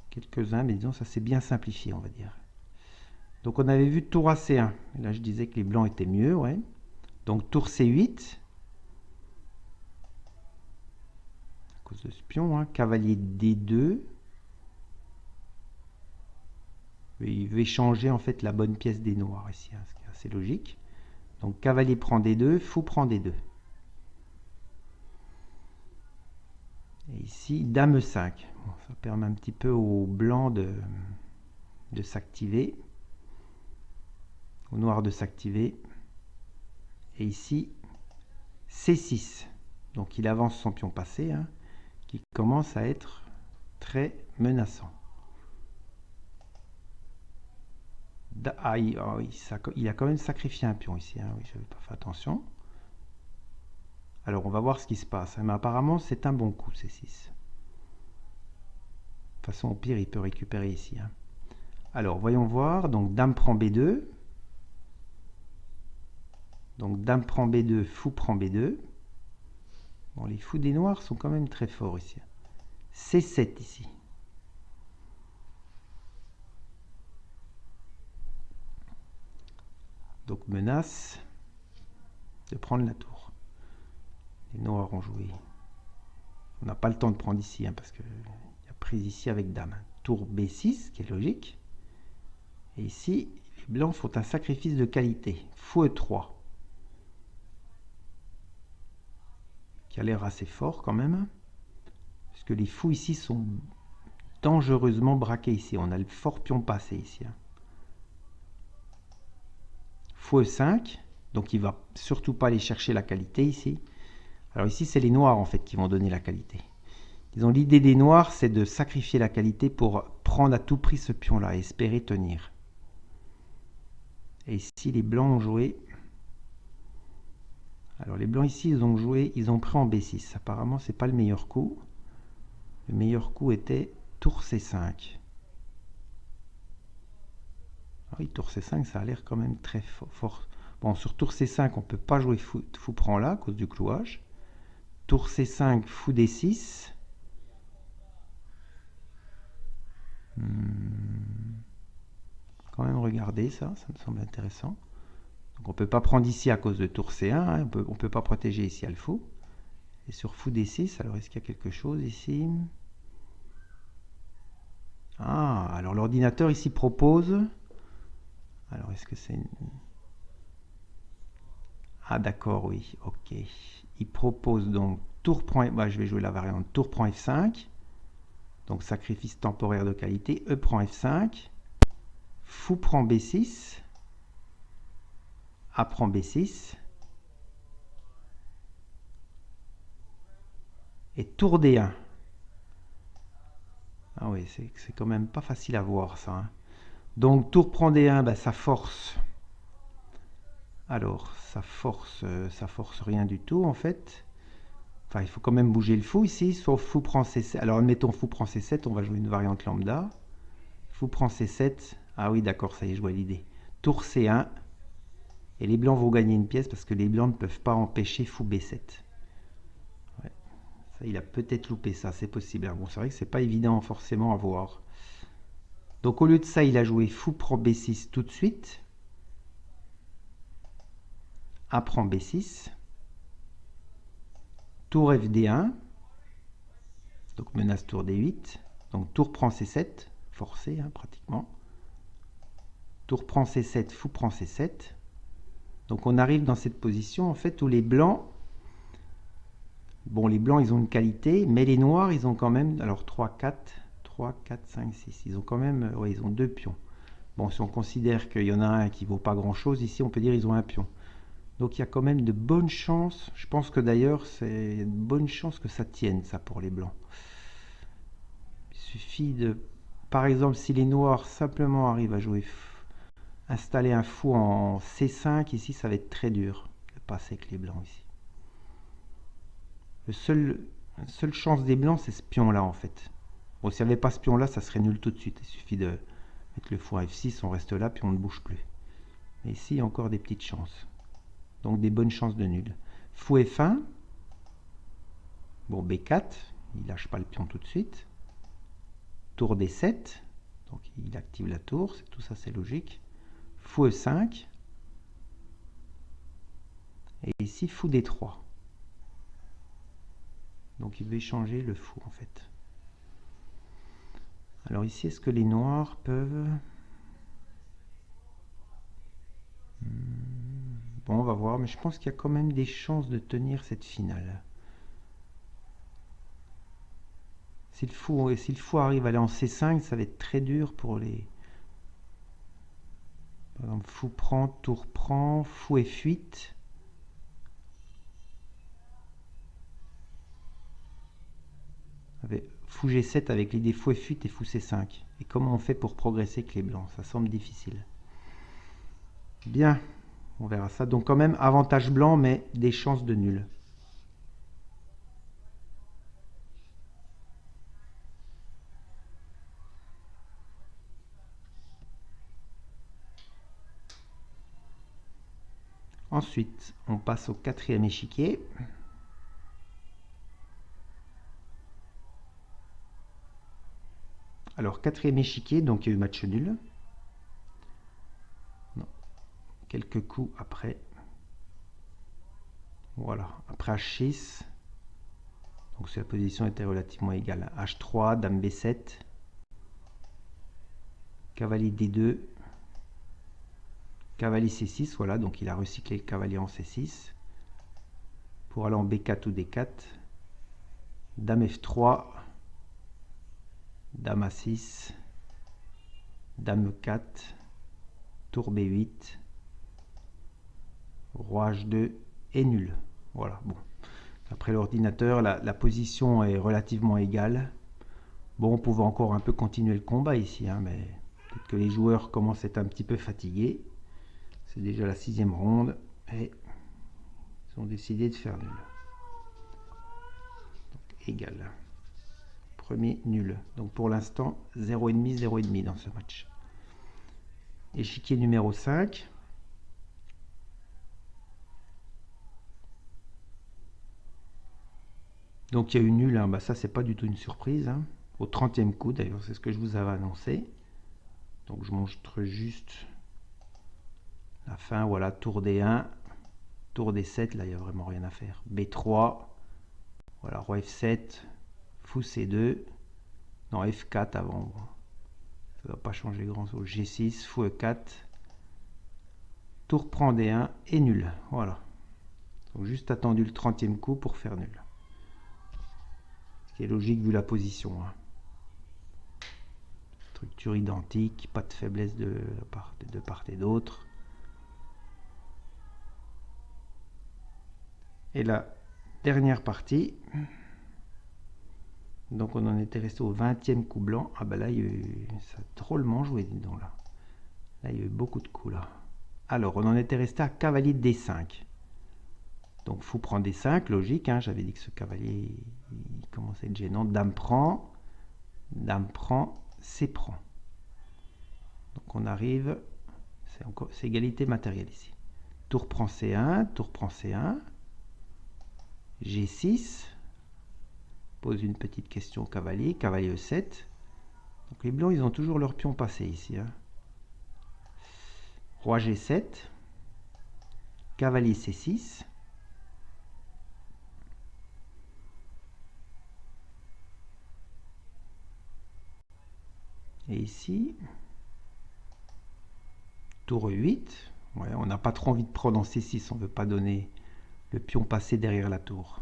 Quelques-uns, mais disons, ça s'est bien simplifié, on va dire. Donc, on avait vu tour AC1. Et là, je disais que les blancs étaient mieux, ouais. Donc, tour C8. À cause de ce pion, hein. Cavalier D2. Il veut échanger, en fait, la bonne pièce des noirs ici, hein, ce qui est assez logique. Donc, cavalier prend D2, fou prend D2. Et ici, dame E5. Bon, ça permet un petit peu aux blancs de s'activer. Au noir de s'activer. Et ici, C6. Donc, il avance son pion passé, hein, qui commence à être très menaçant. Ah, il a quand même sacrifié un pion ici. Hein, oui, je n'avais pas fait attention. Alors, on va voir ce qui se passe. Mais apparemment, c'est un bon coup, C6. De toute façon, au pire, il peut récupérer ici. Hein. Alors, voyons voir. Donc, dame prend B2. Donc, dame prend B2, fou prend B2. Bon, les fous des noirs sont quand même très forts ici. C7 ici. Donc, menace de prendre la tour. Les noirs ont joué. On n'a pas le temps de prendre ici, hein, parce qu'il y a prise ici avec dame. Tour B6, qui est logique. Et ici, les blancs font un sacrifice de qualité. Fou E3. Qui a l'air assez fort quand même. Parce que les fous ici sont dangereusement braqués ici. On a le fort pion passé ici. Hein. Fou E5. Donc il ne va surtout pas aller chercher la qualité ici. Alors ici, c'est les noirs en fait qui vont donner la qualité. Disons, l'idée des noirs, c'est de sacrifier la qualité pour prendre à tout prix ce pion-là et espérer tenir. Et ici, les blancs ont joué. Alors les blancs ici, ils ont pris en B6. Apparemment, c'est pas le meilleur coup. Le meilleur coup était tour C5. Ah oui, tour C5, ça a l'air quand même très fort. Bon, sur tour C5, on ne peut pas jouer fou prend là, à cause du clouage. Tour C5, fou D6. Quand même regarder ça, ça me semble intéressant. Donc on ne peut pas prendre ici à cause de tour C1, hein, on peut pas protéger ici à le fou. Et sur fou D6, alors est-ce qu'il y a quelque chose ici? Ah, alors l'ordinateur ici propose... Alors est-ce que c'est... Ah d'accord, oui, ok. Il propose donc tour prend... Bah, je vais jouer la variante tour prend F5. Donc sacrifice temporaire de qualité. E prend F5. Fou prend B6. A prend B6. Et tour D1. Ah oui, c'est quand même pas facile à voir ça. Hein. Donc tour prend D1, bah, ça force. Alors, ça force rien du tout en fait. Enfin, il faut quand même bouger le fou ici, sauf fou prend C7. Alors, admettons fou prend C7, on va jouer une variante lambda. Fou prend C7. Ah oui, d'accord, ça y est, je vois l'idée. Tour C1. Et les blancs vont gagner une pièce parce que les blancs ne peuvent pas empêcher fou B7. Ouais. Ça, il a peut-être loupé ça, c'est possible. Bon, c'est vrai que c'est pas évident forcément à voir. Donc, au lieu de ça, il a joué fou prend B6 tout de suite. A prend B6. Tour FD1. Donc menace tour D8. Donc tour prend C7. Forcé hein, pratiquement. Tour prend C7. Fou prend C7. Donc on arrive dans cette position en fait où les blancs... Bon, les blancs ils ont une qualité. Mais les noirs ils ont quand même... Alors 3, 4... 3, 4, 5, 6. Ils ont quand même... Ouais, ils ont 2 pions. Bon, si on considère qu'il y en a un qui vaut pas grand chose, ici on peut dire ils ont un pion. Donc il y a quand même de bonnes chances. Je pense que d'ailleurs, c'est de bonnes chances que ça tienne, ça, pour les blancs. Il suffit de... Par exemple, si les noirs simplement arrivent à jouer... Installer un fou en C5, ici, ça va être très dur de passer avec les blancs, ici. La seule chance des blancs, c'est ce pion-là, en fait. Bon, s'il n'y avait pas ce pion-là, ça serait nul tout de suite. Il suffit de mettre le fou à F6, on reste là, puis on ne bouge plus. Mais ici, il y a encore des petites chances. Donc des bonnes chances de nul. Fou F1. Bon, B4. Il lâche pas le pion tout de suite. Tour D7. Donc il active la tour. Tout ça, c'est logique. Fou E5. Et ici, fou D3. Donc il veut échanger le fou, en fait. Alors ici, est-ce que les noirs peuvent... Bon, on va voir, mais je pense qu'il y a quand même des chances de tenir cette finale. Si le fou arrive à aller en C5, ça va être très dur pour les... Par exemple, fou prend, tour prend, fou F8. Fou G7 avec l'idée fou F8 et fou C5. Et comment on fait pour progresser avec les blancs? Ça semble difficile. Bien, on verra ça. Donc quand même, avantage blanc, mais des chances de nul. Ensuite, on passe au quatrième échiquier. Alors, quatrième échiquier, donc il y a eu match nul. Non. Quelques coups après. Voilà, après H6. Donc la position était relativement égale. H3, Dame B7. Cavalier D2. Cavalier C6, voilà, donc il a recyclé le cavalier en C6. Pour aller en B4 ou D4. Dame F3. Dame A6. Dame E4. Tour B8. Roi H2 et nul. Voilà, bon. Après l'ordinateur, la position est relativement égale. Bon, on pouvait encore un peu continuer le combat ici, hein, mais peut-être que les joueurs commencent à être un petit peu fatigués. C'est déjà la 6e ronde et ils ont décidé de faire nul. Donc, égal. Premier nul. Donc pour l'instant, 0,5, 0,5 dans ce match. Échiquier numéro 5. Donc il y a eu nul, hein. Bah, ça c'est pas du tout une surprise, hein. Au 30e coup d'ailleurs, c'est ce que je vous avais annoncé. Donc je montre juste la fin, voilà, tour D1, tour D7, là il n'y a vraiment rien à faire. B3, voilà, roi F7, fou C2, non F4 avant, ça ne va pas changer grand chose, G6, fou E4, tour prend D1 et nul, voilà. Donc juste attendu le 30e coup pour faire nul. Ce qui est logique vu la position, hein. Structure identique, pas de faiblesse de part et d'autre. Et la dernière partie, donc on en était resté au 20e coup blanc. Ah bah là, ça a drôlement joué, dis donc là. Là, il y a eu beaucoup de coups là. Alors, on en était resté à cavalier de D5. Donc, fou prend D5, logique, hein. J'avais dit que ce cavalier, il commençait à être gênant. Dame prend, C prend. Donc, on arrive, c'est égalité matérielle ici. Tour prend C1, tour prend C1. G6, pose une petite question au cavalier, cavalier E7. Donc les blancs, ils ont toujours leur pion passé ici, hein. Roi G7, cavalier C6. Et ici, tour E8. Ouais, on n'a pas trop envie de prendre en C6, on ne veut pas donner le pion passé derrière la tour.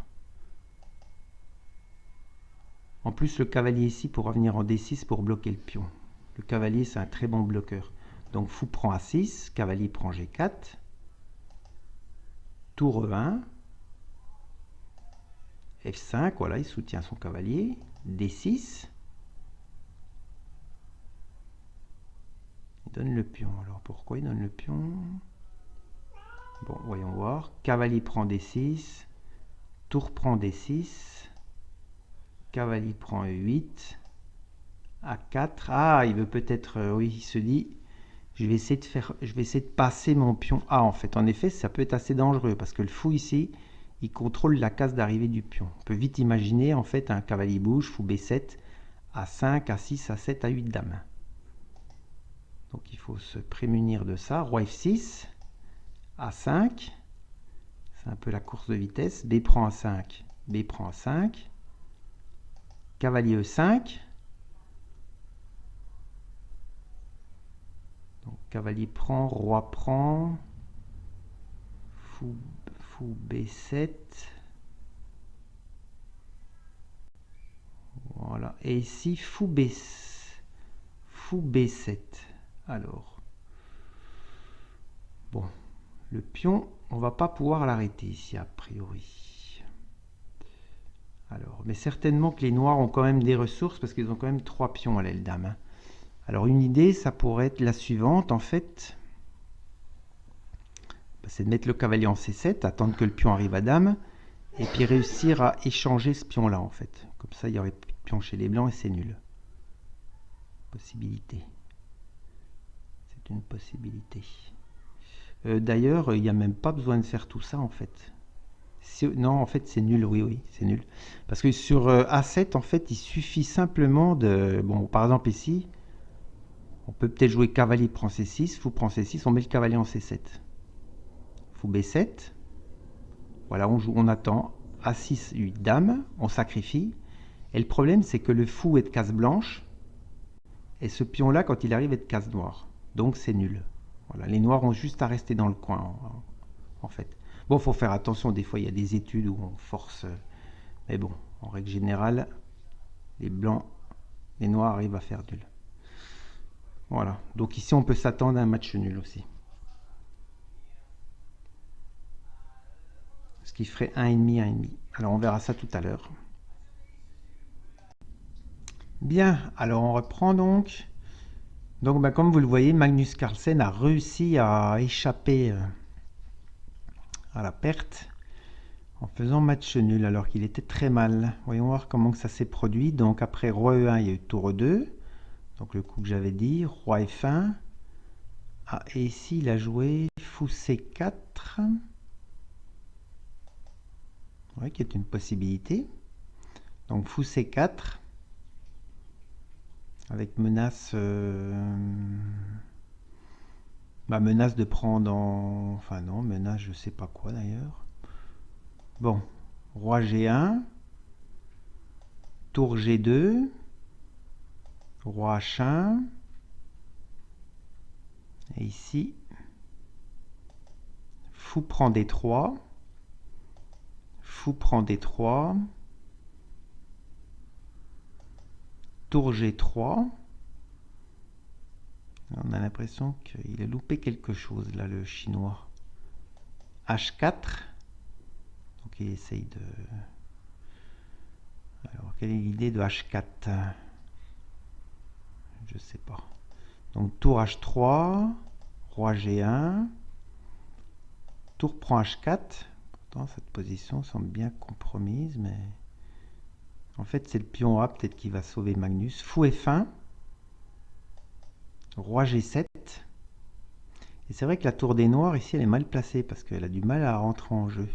En plus, le cavalier ici pourra venir en D6 pour bloquer le pion. Le cavalier, c'est un très bon bloqueur. Donc fou prend A6, cavalier prend G4, tour E1, F5, voilà, il soutient son cavalier, D6, il donne le pion. Alors pourquoi il donne le pion? Bon, voyons voir. Cavalier prend D6, tour prend D6, cavalier prend E8, A4. Ah, il veut peut-être, oui, il se dit, je vais essayer de passer mon pion A en fait. En effet, ça peut être assez dangereux parce que le fou ici, il contrôle la case d'arrivée du pion. On peut vite imaginer en fait un cavalier bouge, fou B7, A5, A6, A7, A8 dame. Donc il faut se prémunir de ça. Roi F6, A5, c'est un peu la course de vitesse. B prend A5, B prend A5, cavalier E5. Donc cavalier prend, roi prend, fou B7. Voilà. Et ici, fou B7. Alors, bon, le pion, on va pas pouvoir l'arrêter ici, a priori. Alors, mais certainement que les noirs ont quand même des ressources parce qu'ils ont quand même 3 pions à l'aile dame, hein. Alors, une idée, ça pourrait être la suivante, en fait. C'est de mettre le cavalier en C7, attendre que le pion arrive à dame, et puis réussir à échanger ce pion-là, en fait. Comme ça, il y aurait pion chez les blancs et c'est nul. Possibilité. C'est une possibilité. D'ailleurs, il n'y a même pas besoin de faire tout ça, en fait. Non, en fait, c'est nul, oui, c'est nul. Parce que sur A7, en fait, il suffit simplement de... Bon, par exemple, ici, on peut peut-être jouer cavalier prend C6, fou prend C6, on met le cavalier en C7. Fou B7. Voilà, on joue, on attend. A6, 8 dame, on sacrifie. Et le problème, c'est que le fou est de case blanche. Et ce pion-là, quand il arrive, est de case noire. Donc, c'est nul. Voilà, les noirs ont juste à rester dans le coin, en fait. Bon, il faut faire attention. Des fois, il y a des études où on force. Mais bon, en règle générale, les blancs, les noirs arrivent à faire nul. Voilà. Donc ici, on peut s'attendre à un match nul aussi. Ce qui ferait 1,5, 1,5. Alors, on verra ça tout à l'heure. Bien, alors on reprend donc. Donc, comme vous le voyez, Magnus Carlsen a réussi à échapper à la perte en faisant match nul alors qu'il était très mal. Voyons voir comment ça s'est produit. Donc, après roi E1, il y a eu tour E2. Donc, le coup que j'avais dit, roi F1. Ah, et ici, il a joué fou C4. Oui, qui est une possibilité. Donc fou C4. Avec menace... menace de prendre en... Enfin non, menace je sais pas quoi d'ailleurs. Bon, roi G1. Tour G2. Roi H1. Et ici, fou prend D3. Fou prend D3. Tour G3. On a l'impression qu'il a loupé quelque chose là, le chinois. H4. Donc il essaye de... Alors, quelle est l'idée de H4? Je sais pas. Donc tour H3, roi G1, tour prend H4. Pourtant cette position semble bien compromise, mais en fait c'est le pion A peut-être qui va sauver Magnus. Fou F1, roi G7. Et c'est vrai que la tour des noirs ici elle est mal placée parce qu'elle a du mal à rentrer en jeu.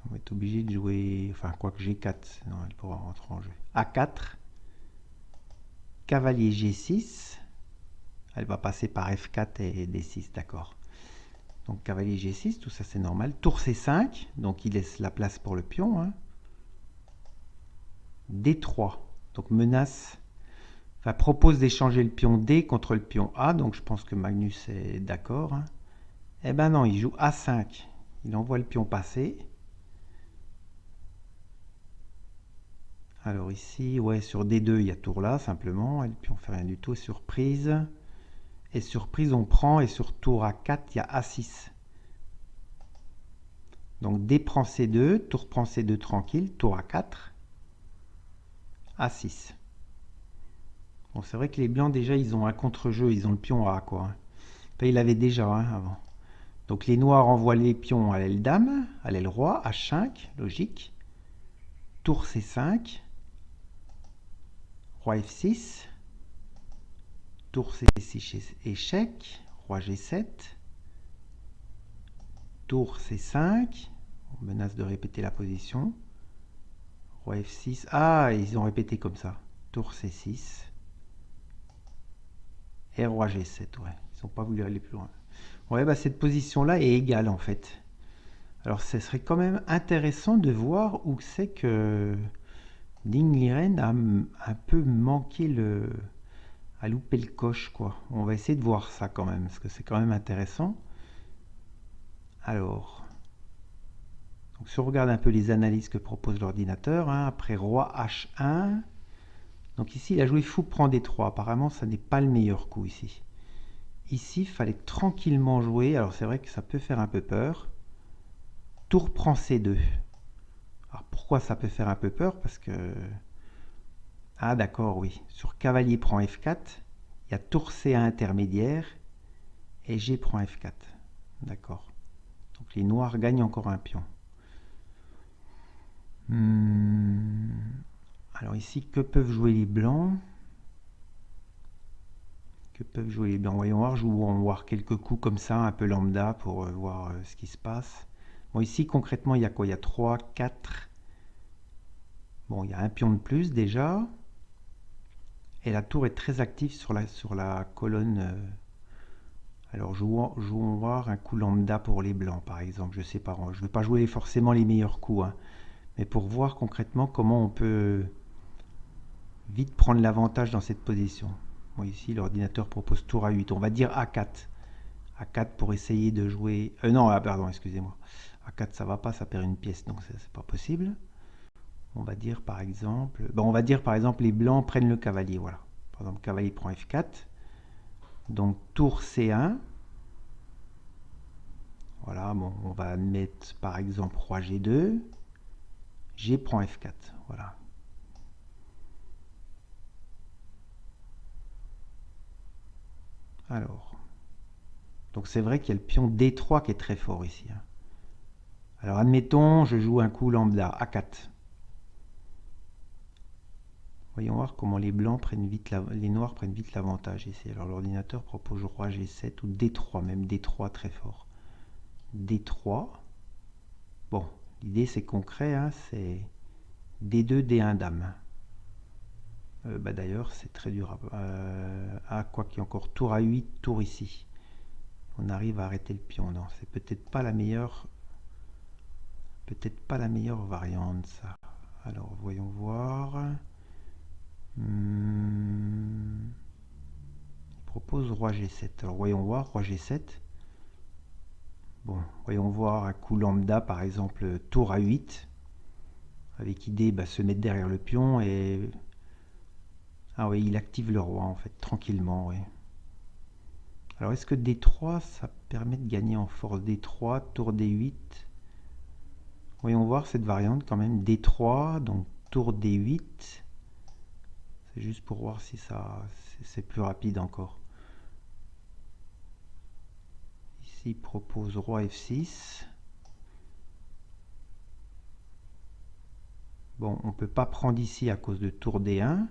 On va être obligé de jouer, enfin quoi que G4, sinon elle pourra rentrer en jeu. A4, cavalier G6. Elle va passer par F4 et D6, d'accord. Donc cavalier G6, tout ça c'est normal. Tour C5, donc il laisse la place pour le pion. Hein. D3, donc menace, enfin propose d'échanger le pion D contre le pion A, donc je pense que Magnus est d'accord. Hein. Eh ben non, il joue A5, il envoie le pion passer. Alors ici, ouais, sur D2, il y a tour là, simplement, et le pion fait rien du tout, surprise. Et surprise, on prend, et sur tour A4, il y a A6. Donc D prend C2, tour prend C2 tranquille, tour A4, A6. Bon, c'est vrai que les blancs, déjà, ils ont un contre-jeu, ils ont le pion A, quoi. Enfin, ils l'avaient déjà hein, avant. Donc les noirs envoient les pions à l'aile dame, à l'aile roi, H5, logique. Tour C5, roi F6, tour C6, échec, roi G7, tour C5, on menace de répéter la position, roi F6, ah, ils ont répété comme ça, tour C6, et roi G7, ouais, ils n'ont pas voulu aller plus loin. Ouais, bah cette position-là est égale en fait. Alors ce serait quand même intéressant de voir où c'est que Ding Liren a un peu manqué a loupé le coche quoi. On va essayer de voir ça quand même, parce que c'est quand même intéressant. Alors, donc si on regarde un peu les analyses que propose l'ordinateur, hein, après roi H1, donc ici il a joué fou prend D3, apparemment ça n'est pas le meilleur coup ici. Ici il fallait tranquillement jouer, alors c'est vrai que ça peut faire un peu peur. Tour prend C2. Alors pourquoi ça peut faire un peu peur? Parce que... Ah d'accord, oui. Sur cavalier prend F4, il y a tour C1 intermédiaire et G prend F4. D'accord. Donc les noirs gagnent encore un pion. Alors ici, que peuvent jouer les blancs? Que peuvent jouer les blancs? Voyons voir, on va voir quelques coups comme ça, un peu lambda pour voir ce qui se passe. Bon ici concrètement il y a quoi? Il y a 3, 4... Bon, il y a un pion de plus déjà. Et la tour est très active sur la colonne. Alors jouons voir un coup lambda pour les blancs par exemple. Je sais pas, je ne vais pas jouer forcément les meilleurs coups. Hein, mais pour voir concrètement comment on peut vite prendre l'avantage dans cette position. Bon, ici l'ordinateur propose tour à 8. On va dire A4. A4 pour essayer de jouer... non, pardon, excusez-moi. A4 ça va pas, ça perd une pièce, donc c'est pas possible. On va dire par exemple, les blancs prennent le cavalier, voilà. Par exemple, cavalier prend F4. Donc tour C1. Voilà, bon, on va mettre par exemple roi G2. G prend F4, voilà. Alors, donc c'est vrai qu'il y a le pion D3 qui est très fort ici. Hein. Alors admettons, je joue un coup lambda, A4. Voyons voir comment les blancs prennent vite les noirs prennent vite l'avantage ici. Alors l'ordinateur propose roi G7 ou D3, même D3 très fort. D3. Bon, l'idée c'est concret, hein, c'est D2, D1, dame. Bah d'ailleurs, c'est très dur. Quoi qu'il y a encore tour à 8, tour ici. On arrive à arrêter le pion. Non, c'est peut-être pas la meilleure. Peut-être pas la meilleure variante, ça. Alors, voyons voir. Il propose roi G7. Alors, voyons voir, roi G7. Bon, voyons voir un coup lambda, par exemple, tour à 8. Avec idée, se mettre derrière le pion et... Ah oui, il active le roi, en fait, tranquillement, oui. Alors, est-ce que D3, ça permet de gagner en force? D3, tour D8. Voyons voir cette variante quand même. D3, donc tour D8. C'est juste pour voir si ça c'est plus rapide encore. Ici, il propose roi F6. Bon, on ne peut pas prendre ici à cause de tour D1.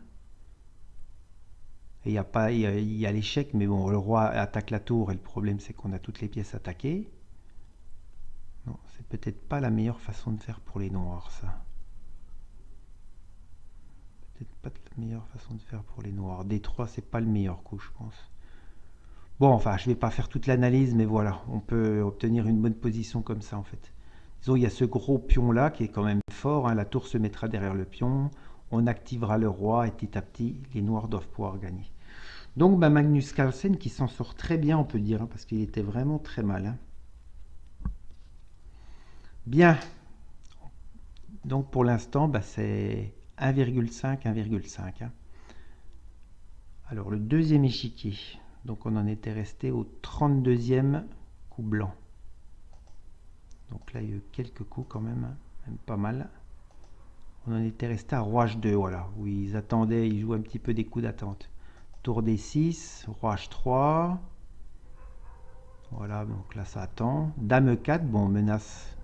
Et il y a l'échec, mais bon, le roi attaque la tour et le problème c'est qu'on a toutes les pièces attaquées. Non, c'est peut-être pas la meilleure façon de faire pour les noirs, ça. Peut-être pas la meilleure façon de faire pour les noirs. D3, c'est pas le meilleur coup, je pense. Bon, enfin, je vais pas faire toute l'analyse, mais voilà, on peut obtenir une bonne position comme ça, en fait. Disons, il y a ce gros pion-là qui est quand même fort, hein. La tour se mettra derrière le pion, on activera le roi, et petit à petit, les noirs doivent pouvoir gagner. Donc, Magnus Carlsen qui s'en sort très bien, on peut dire, hein, parce qu'il était vraiment très mal. Hein. Bien. Donc, pour l'instant, c'est 1,5, 1,5. Hein. Alors, le deuxième échiquier. Donc, on en était resté au 32e coup blanc. Donc là, il y a eu quelques coups quand même, même pas mal. On en était resté à roi H2, voilà, où ils attendaient, ils jouaient un petit peu des coups d'attente. Tour D6, roi H3. Voilà, donc là ça attend. Dame E4, bon, menace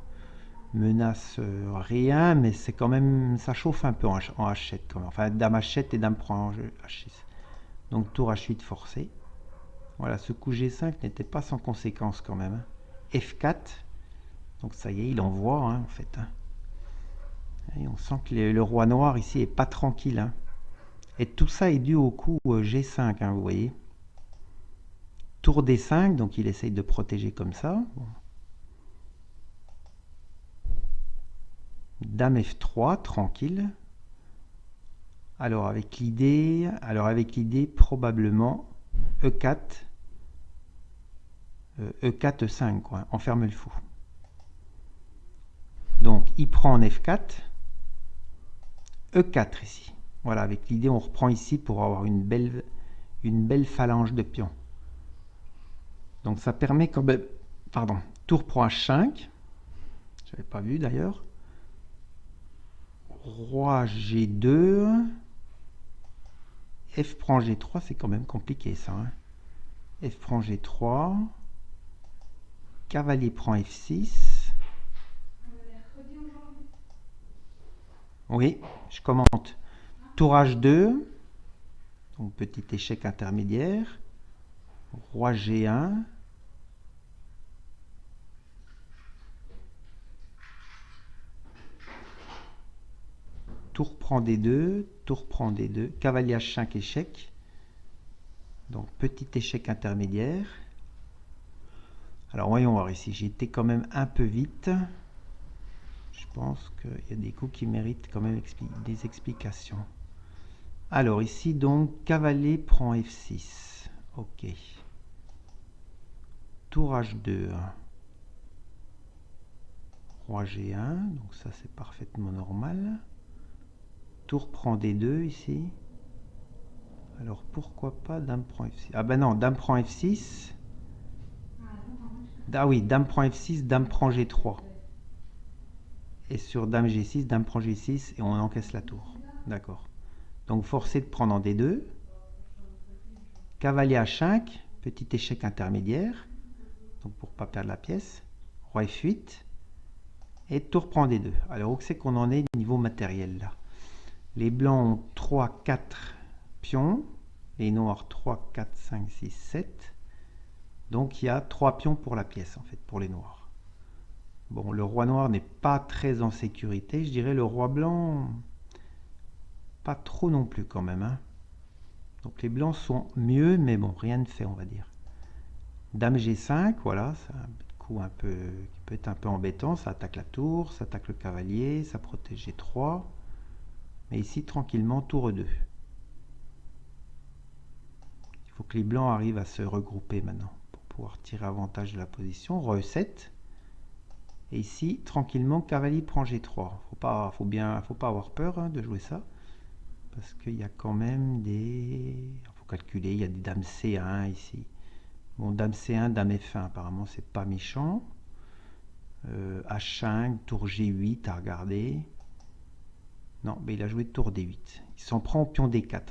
rien, mais c'est quand même, ça chauffe un peu en H7 quand même. Enfin, dame H7 et dame prend H6. Donc tour H8 forcé. Voilà, ce coup G5 n'était pas sans conséquence quand même. F4. Donc ça y est, il envoie hein, en fait. Hein. Et on sent que le roi noir ici est pas tranquille. Hein. Et tout ça est dû au coup G5, hein, vous voyez. Tour D5, donc il essaye de protéger comme ça. Bon. Dame F3, tranquille. Alors avec l'idée probablement E4, E4, E5, quoi. On ferme le fou. Donc il prend en F4, E4 ici. Voilà, avec l'idée, on reprend ici pour avoir une belle phalange de pions. Donc ça permet quand même... Pardon, tour prend H5. Je n'avais pas vu d'ailleurs. Roi G2. F prend G3, c'est quand même compliqué ça. Hein. F prend G3. Cavalier prend F6. Oui, je commente. Tour H2. Donc petit échec intermédiaire. Roi G1. Tour prend D2, tour prend D2, cavalier H5 échec. Donc petit échec intermédiaire. Alors voyons voir ici, j'ai été quand même un peu vite. Je pense qu'il y a des coups qui méritent quand même des explications. Alors ici donc, cavalier prend F6. Ok. Tour H2. Roi G1, donc ça c'est parfaitement normal. Tour prend D2 ici. Alors pourquoi pas dame prend F6? Ah ben non, dame prend F6. Ah oui, dame prend F6, dame prend G3. Et sur dame G6, dame prend G6 et on encaisse la tour. D'accord. Donc forcé de prendre en D2. Cavalier H5, petit échec intermédiaire. Donc pour ne pas perdre la pièce. Roi F8. Et tour prend D2. Alors où c'est qu'on en est niveau matériel là? Les blancs ont 3, 4 pions. Les noirs 3, 4, 5, 6, 7. Donc il y a 3 pions pour la pièce en fait, pour les noirs. Bon, le roi noir n'est pas très en sécurité. Je dirais le roi blanc, pas trop non plus quand même, hein. Donc les blancs sont mieux, mais bon, rien ne fait, on va dire. Dame G5, voilà, c'est un coup un peu, qui peut être un peu embêtant. Ça attaque la tour, ça attaque le cavalier, ça protège G3. Mais ici, tranquillement, tour E2. Il faut que les blancs arrivent à se regrouper maintenant pour pouvoir tirer avantage de la position. Roi E7. Et ici, tranquillement, cavalier prend G3. Faut pas avoir peur, hein, de jouer ça. Parce qu'il y a quand même des... Il faut calculer, il y a des dames C1 ici. Bon, dame C1, dame F1, apparemment, c'est pas méchant. H5, tour G8 à regarder. Non, mais il a joué tour D8. Il s'en prend au pion D4,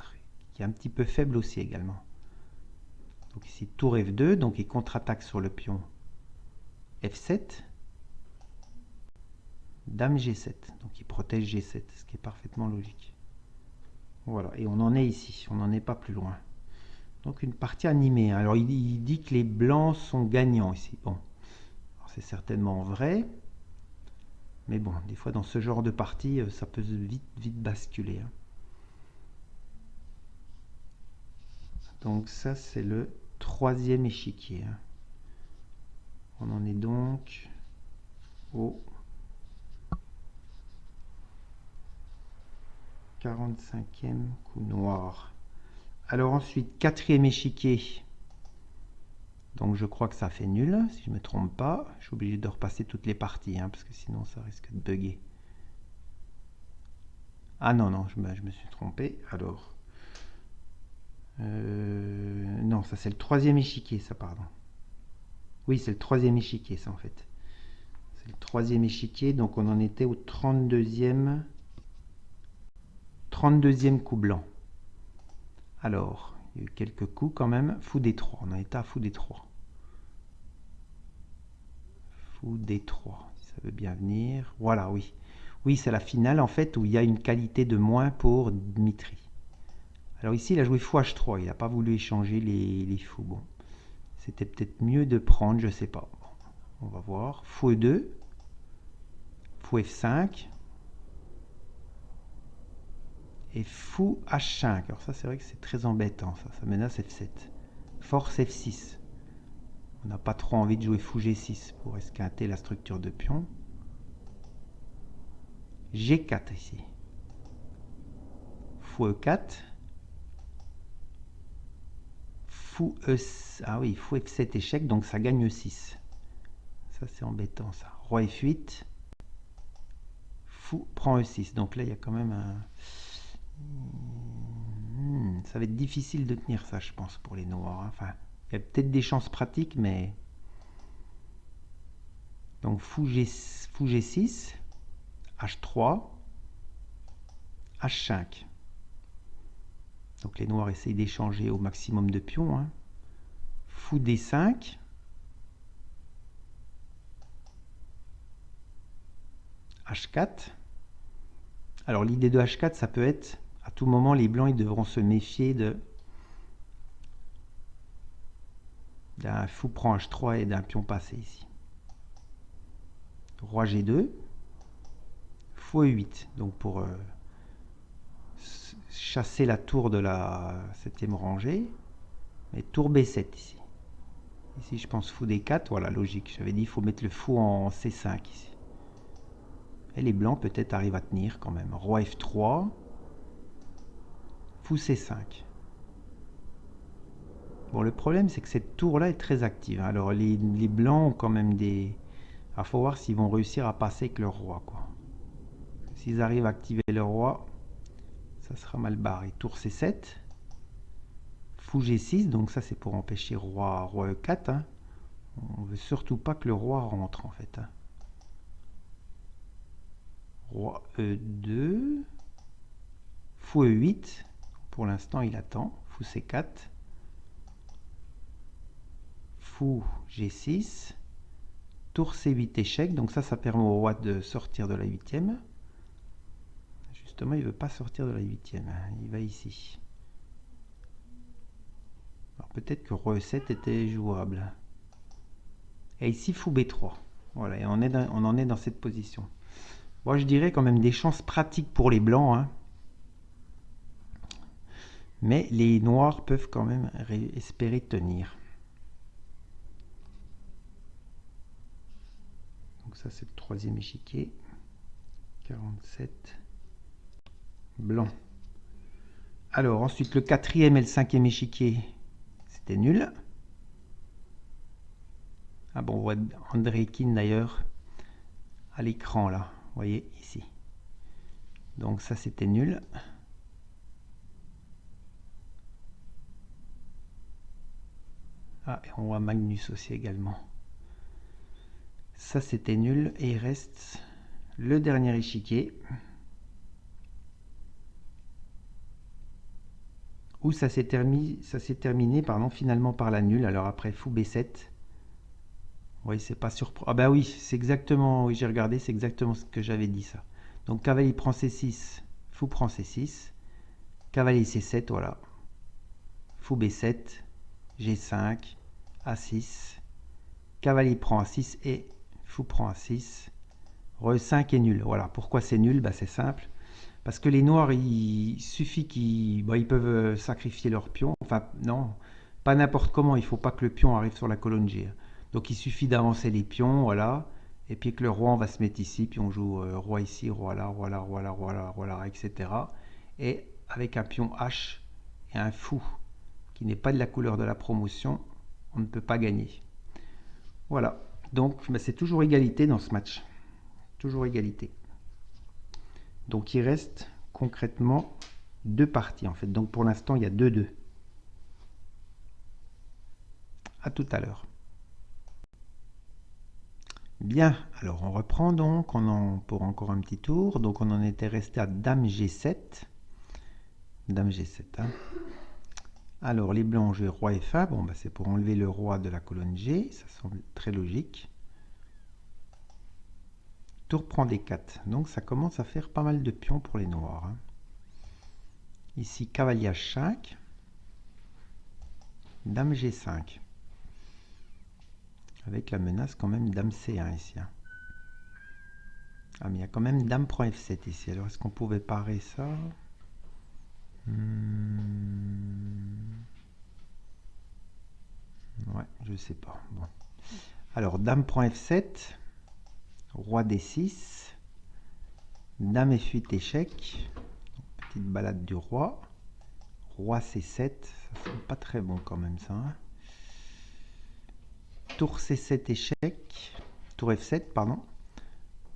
qui est un petit peu faible aussi également. Donc ici, tour F2, donc il contre-attaque sur le pion F7. Dame G7, donc il protège G7, ce qui est parfaitement logique. Voilà, et on en est ici, on n'en est pas plus loin. Donc une partie animée. Alors il dit que les blancs sont gagnants ici. Bon, c'est certainement vrai. Mais bon, des fois dans ce genre de partie, ça peut vite basculer, hein. Donc ça, c'est le troisième échiquier, hein. On en est donc au 45e coup noir. Alors ensuite, quatrième échiquier. Donc je crois que ça fait nul, si je ne me trompe pas. Je suis obligé de repasser toutes les parties, hein, parce que sinon ça risque de bugger. Ah non, non, je me suis trompé. Alors, non, ça c'est le troisième échiquier, ça, pardon. Oui, c'est le troisième échiquier, ça, en fait. C'est le troisième échiquier, donc on en était au 32e coup blanc. Alors, il y a eu quelques coups quand même. Fou D3, on en était à fou D3. Fou D3, si ça veut bien venir. Voilà, oui. Oui, c'est la finale, en fait, où il y a une qualité de moins pour Dmitri. Alors ici, il a joué fou H3, il n'a pas voulu échanger les fous. Bon, c'était peut-être mieux de prendre, je sais pas. Bon, on va voir. Fou E2, fou F5 et fou H5. Alors ça, c'est vrai que c'est très embêtant, ça menace F7. Force F6. On n'a pas trop envie de jouer fou G6 pour esquinter la structure de pion. G4 ici. Fou E4. Fou E... Ah oui, fou F7 échec, donc ça gagne E6. Ça, c'est embêtant, ça. Roi F8. Fou prend E6. Donc là, il y a quand même un... ça va être difficile de tenir ça, je pense, pour les noirs, hein. Enfin, il y a peut-être des chances pratiques, mais... Donc fou G6, H3, H5. Donc les noirs essayent d'échanger au maximum de pions, hein. Fou D5, H4. Alors l'idée de H4, ça peut être, à tout moment, les blancs ils devront se méfier d'un fou prend H3 et d'un pion passé ici. Roi G2, fou E8, donc pour chasser la tour de la 7e rangée, mais tour B7 ici. Ici je pense fou D4, voilà, logique, j'avais dit il faut mettre le fou en C5 ici. Et les blancs peut-être arrivent à tenir quand même. Roi F3, fou C5. Bon, le problème c'est que cette tour là est très active, hein. Alors les blancs ont quand même des... Il faut voir s'ils vont réussir à passer avec leur roi, quoi. S'ils arrivent à activer le roi, ça sera mal barré. Tour C7, fou G6, donc ça c'est pour empêcher roi E4, hein. On veut surtout pas que le roi rentre en fait, hein. Roi E2, fou E8, pour l'instant il attend. Fou C4, fou G6, tour C8 échec, donc ça permet au roi de sortir de la 8e. Justement, il ne veut pas sortir de la 8e, il va ici. Alors peut-être que roi E7 était jouable. Et ici, fou B3. Voilà, et on en est dans cette position. Moi, je dirais quand même des chances pratiques pour les blancs, hein. Mais les noirs peuvent quand même espérer tenir. Donc ça c'est le troisième échiquier. 47. Blanc. Alors ensuite le quatrième et le cinquième échiquier, c'était nul. Ah bon, on voit André Kin d'ailleurs à l'écran là, vous voyez ici. Donc ça c'était nul. Ah, et on voit Magnus aussi également. Ça c'était nul et il reste le dernier échiquier. Où ça s'est terminé pardon, finalement par la nulle. Alors après fou B7. Oui, c'est pas surprenant. Ah bah oui, c'est exactement, oui j'ai regardé, c'est exactement ce que j'avais dit ça. Donc cavalier prend C6, fou prend C6, cavalier C7, voilà. Fou B7, G5, A6, cavalier prend A6 et fou prend A6. Re 5 est nul. Voilà, pourquoi c'est nul? Bah, c'est simple. Parce que les noirs, il suffit qu'ils ils peuvent sacrifier leur pion. Enfin, non, pas n'importe comment. Il ne faut pas que le pion arrive sur la colonne G. Donc il suffit d'avancer les pions, voilà. Et puis que le roi, on va se mettre ici. Puis on joue roi ici, roi là, roi là, roi là, roi là, roi là, etc. Et avec un pion H et un fou qui n'est pas de la couleur de la promotion, on ne peut pas gagner. Voilà. Donc bah, c'est toujours égalité dans ce match. Toujours égalité. Donc il reste concrètement 2 parties en fait. Donc pour l'instant il y a 2-2. À tout à l'heure. Bien, alors on reprend donc pour encore un petit tour. Donc on en était resté à Dame G7. Dame G7. Hein. Alors les blancs ont joué Roi F1. Bon, bah, c'est pour enlever le roi de la colonne G. Ça semble très logique. Tour prend D4. Donc ça commence à faire pas mal de pions pour les noirs. Hein. Ici cavalier H5. Dame G5. Avec la menace quand même Dame C1 ici. Hein. Ah mais il y a quand même Dame prend F7 ici. Alors est-ce qu'on pouvait parer ça? Ouais, je sais pas. Bon. Alors Dame prend F7. Roi D6. Dame F8 échec. Petite balade du roi. Roi C7. Ça sent pas très bon quand même ça. Hein. Tour C7 échec. Tour F7, pardon.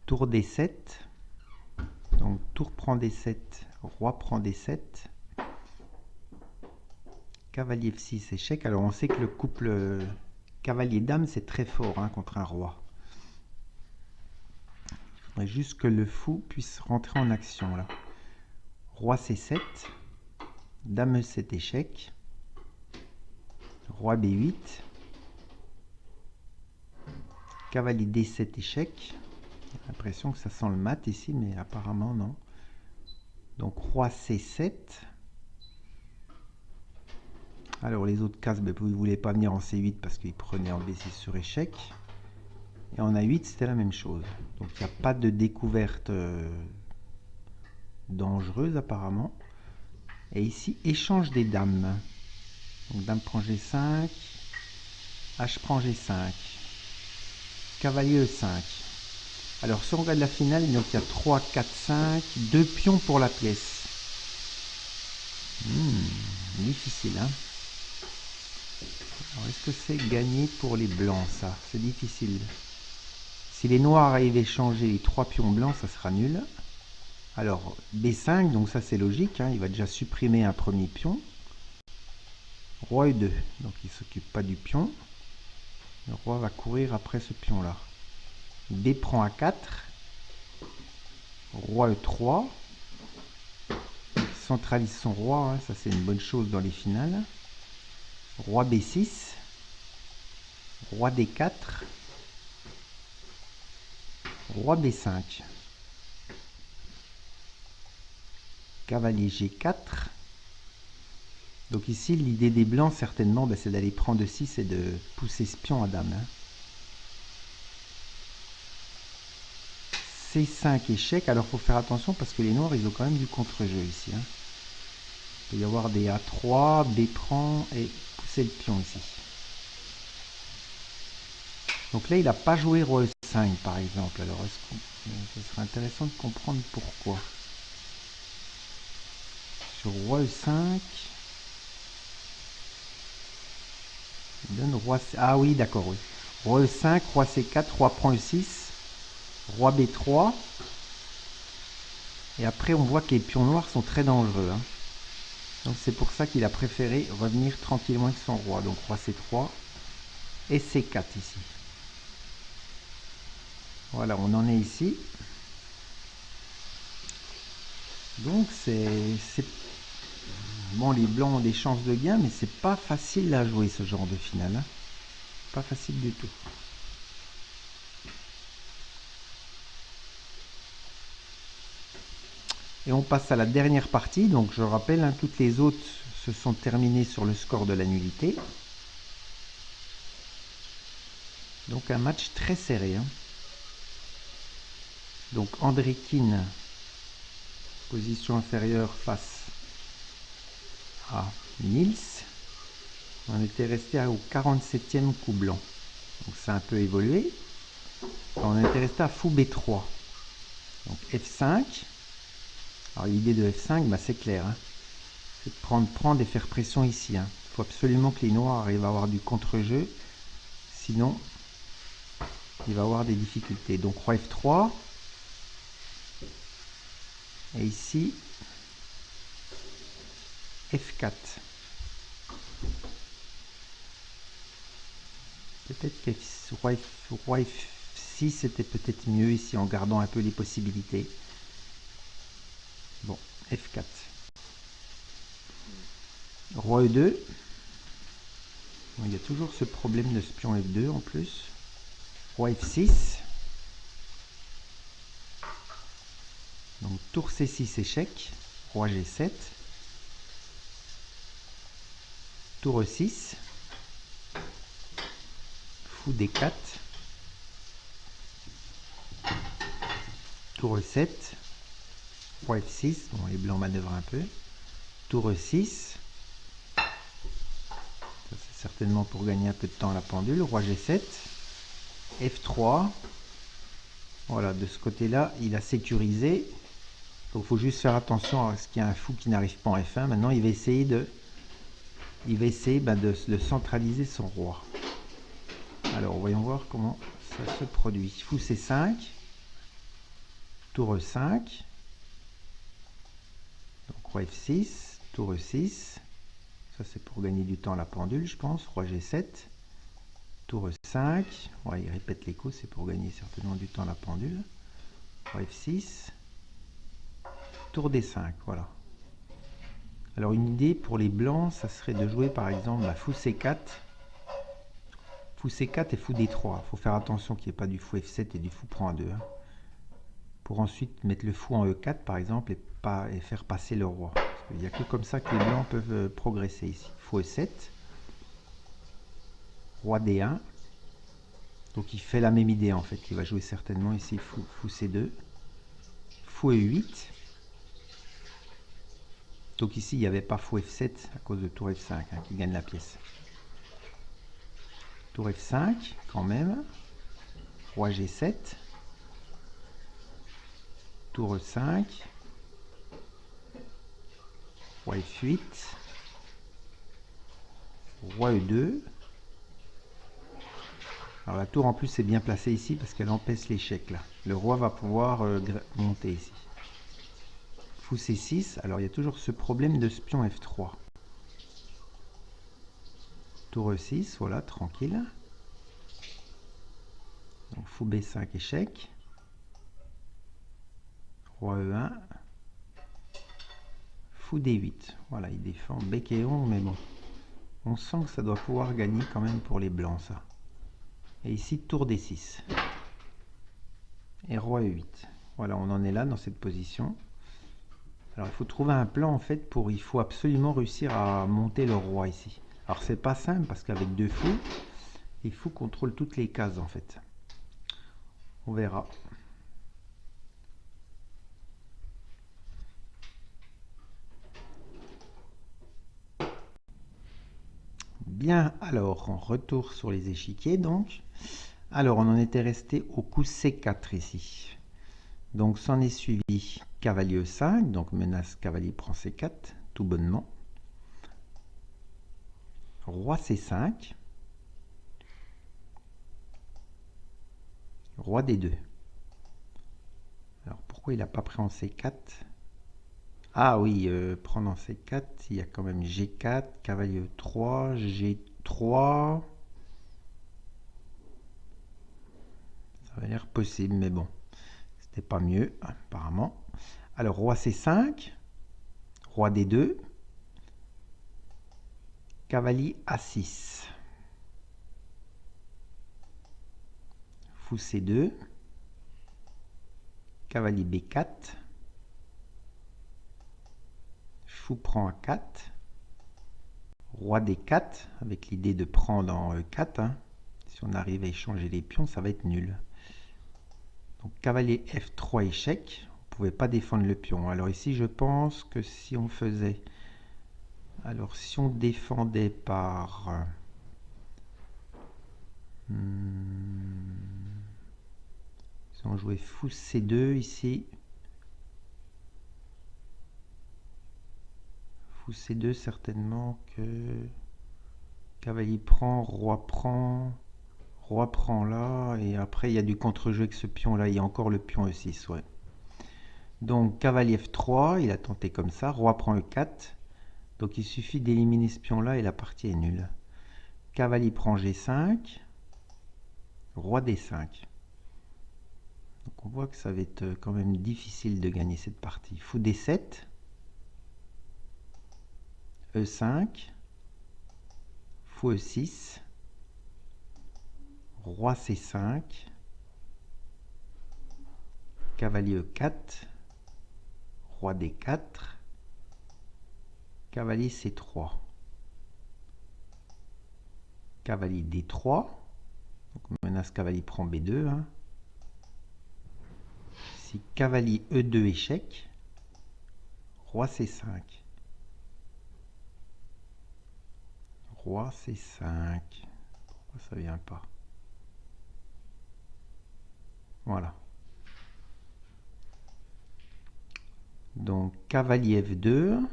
Tour D7. Donc tour prend D7. Roi prend D7. Cavalier F6 échec. Alors on sait que le couple cavalier-dame c'est très fort hein, contre un roi. Il faudrait juste que le fou puisse rentrer en action là. Roi C7. Dame E7 échec. Roi B8. Cavalier D7 échec. J'ai l'impression que ça sent le mat ici, mais apparemment non. Donc roi C7. Alors les autres cases, ben, vous ne voulez pas venir en C8 parce qu'il prenait en B6 sur échec. Et en A8, c'était la même chose. Donc il n'y a pas de découverte dangereuse apparemment. Et ici, échange des dames. Donc dame prend G5. H prend G5. Cavalier E5. Alors si on regarde la finale, donc il y a 3, 4, 5, 2 pions pour la pièce. Difficile, hein. Alors est-ce que c'est gagné pour les blancs, ça? C'est difficile. Si les noirs arrivent à échanger les 3 pions blancs, ça sera nul. Alors B5, donc ça c'est logique, hein, il va déjà supprimer un premier pion. Roi E2, donc il ne s'occupe pas du pion. Le roi va courir après ce pion-là. B prend A4. Roi E3. Il centralise son roi, hein, ça c'est une bonne chose dans les finales. Roi B6. Roi D4. Roi B5. Cavalier G4. Donc ici, l'idée des blancs, certainement, ben, c'est d'aller prendre 6 et de pousser ce pion à dame. Hein. C5 échec. Alors, il faut faire attention parce que les noirs, ils ont quand même du contre-jeu ici. Hein. Il peut y avoir des A3, B prend et pousser le pion ici. Donc là, il n'a pas joué roi E5 par exemple. Alors, ce serait intéressant de comprendre pourquoi. Sur roi E5, il donne roi... Ah oui, d'accord, oui. Roi E5, roi C4, roi prend E6, roi B3. Et après, on voit que les pions noirs sont très dangereux. Hein. Donc c'est pour ça qu'il a préféré revenir tranquillement avec son roi. Donc roi C3 et C4 ici. Voilà, on en est ici. Donc c'est... Bon, les blancs ont des chances de gain, mais c'est pas facile à jouer ce genre de finale. Hein. Pas facile du tout. Et on passe à la dernière partie. Donc je rappelle, hein, toutes les autres se sont terminées sur le score de la nullité. Donc un match très serré. Hein. Donc Andrikine, position inférieure face à Niels. On était resté au 47e coup blanc. Donc ça a un peu évolué. On était resté à fou B3. Donc F5. Alors l'idée de F5, bah, c'est clair. Hein. C'est de prendre et faire pression ici. Hein. Il faut absolument que les noirs arrivent à avoir du contre-jeu. Sinon, il va avoir des difficultés. Donc roi F3. Et ici, F4. Peut-être que roi F6 c'était peut-être mieux ici en gardant un peu les possibilités. Bon, F4. Roi E2. Bon, il y a toujours ce problème de pion F2 en plus. Roi F6. Donc tour C6 échec. Roi G7. Tour E6. Fou D4. Tour E7. Roi F6. Bon, les blancs manœuvrent un peu. Tour E6. C'est certainement pour gagner un peu de temps à la pendule. Roi G7. F3. Voilà, de ce côté-là, il a sécurisé. Donc il faut juste faire attention à ce qu'il y a un fou qui n'arrive pas en F1. Maintenant, il va essayer de centraliser son roi. Alors, voyons voir comment ça se produit. Fou C5. Tour E5. Donc roi F6. Tour E6. Ça, c'est pour gagner du temps à la pendule, je pense. Roi G7. Tour E5. Ouais, il répète l'écho, c'est pour gagner certainement du temps à la pendule. Roi F6. Tour D5, voilà. Alors une idée pour les blancs, ça serait de jouer par exemple la fou C4. Fou C4 et fou D3. Il faut faire attention qu'il n'y ait pas du fou F7 et du fou prend A2. Hein. Pour ensuite mettre le fou en E4 par exemple et faire passer le roi. Il n'y a que comme ça que les blancs peuvent progresser ici. Fou E7. Roi D1. Donc il fait la même idée en fait. Il va jouer certainement ici fou C2. Fou E8. Donc ici, il n'y avait pas fou F7 à cause de tour F5 hein, qui gagne la pièce. Tour F5 quand même. Roi G7. Tour E5. Roi F8. Roi E2. Alors la tour en plus est bien placée ici parce qu'elle empêche l'échec là. Le roi va pouvoir monter ici. Fou C6. Alors il y a toujours ce problème de pion F3. Tour E6, voilà, tranquille. Donc fou B5 échec. Roi E1. Fou D8. Voilà, il défend bec et ongle, mais bon. On sent que ça doit pouvoir gagner quand même pour les blancs, ça. Et ici, tour D6. Et roi E8. Voilà, on en est là, dans cette position. Alors, il faut trouver un plan, en fait, il faut absolument réussir à monter le roi ici. Alors, c'est pas simple, parce qu'avec deux fous, les fous contrôlent toutes les cases, en fait. On verra. Bien, alors on retourne sur les échiquiers donc. Alors on en était resté au coup C4 ici. Donc s'en est suivi cavalier E5, donc menace cavalier prend C4, tout bonnement. Roi C5. Roi D2. Alors pourquoi il n'a pas pris en C4? Ah oui, prendre en C4, il y a quand même G4, cavalier E3, G3. Ça va l'air possible, mais bon, c'était pas mieux, apparemment. Alors, roi C5, roi D2, cavalier A6, fou C2, cavalier B4, fou prend A4, roi D4, avec l'idée de prendre en E4. Hein. Si on arrive à échanger les pions, ça va être nul. Donc, cavalier F3, échec. On ne pouvait pas défendre le pion. Alors ici, je pense que si on faisait... Alors, si on défendait par... si on jouait fou C2 ici... Fou C2, certainement que... Cavalier prend, roi prend là, et après il y a du contre-jeu avec ce pion-là, il y a encore le pion E6, ouais. Donc cavalier F3, il a tenté comme ça, roi prend E4, donc il suffit d'éliminer ce pion-là et la partie est nulle. Cavalier prend G5, roi D5. Donc on voit que ça va être quand même difficile de gagner cette partie. Fou D7, E5, fou E6, roi C5, cavalier E4, roi D4, cavalier C3, cavalier D3, donc menace cavalier prend B2, hein. Si cavalier E2 échec, roi C5, roi C5, pourquoi ça vient pas? Voilà. Donc cavalier F2,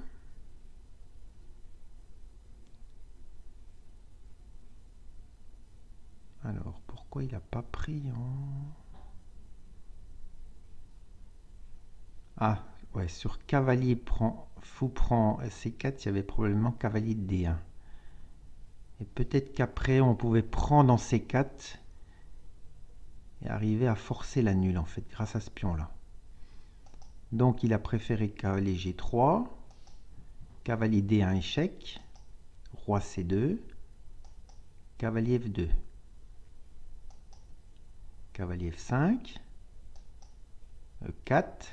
alors pourquoi il n'a pas pris en... Ah, ouais, sur cavalier prend, fou prend C4, il y avait probablement cavalier D1. Et peut-être qu'après, on pouvait prendre en C4 et arriver à forcer la nulle, en fait, grâce à ce pion-là. Donc, il a préféré cavalier G3, cavalier D1 échec, roi C2, cavalier F2, cavalier F5, E4,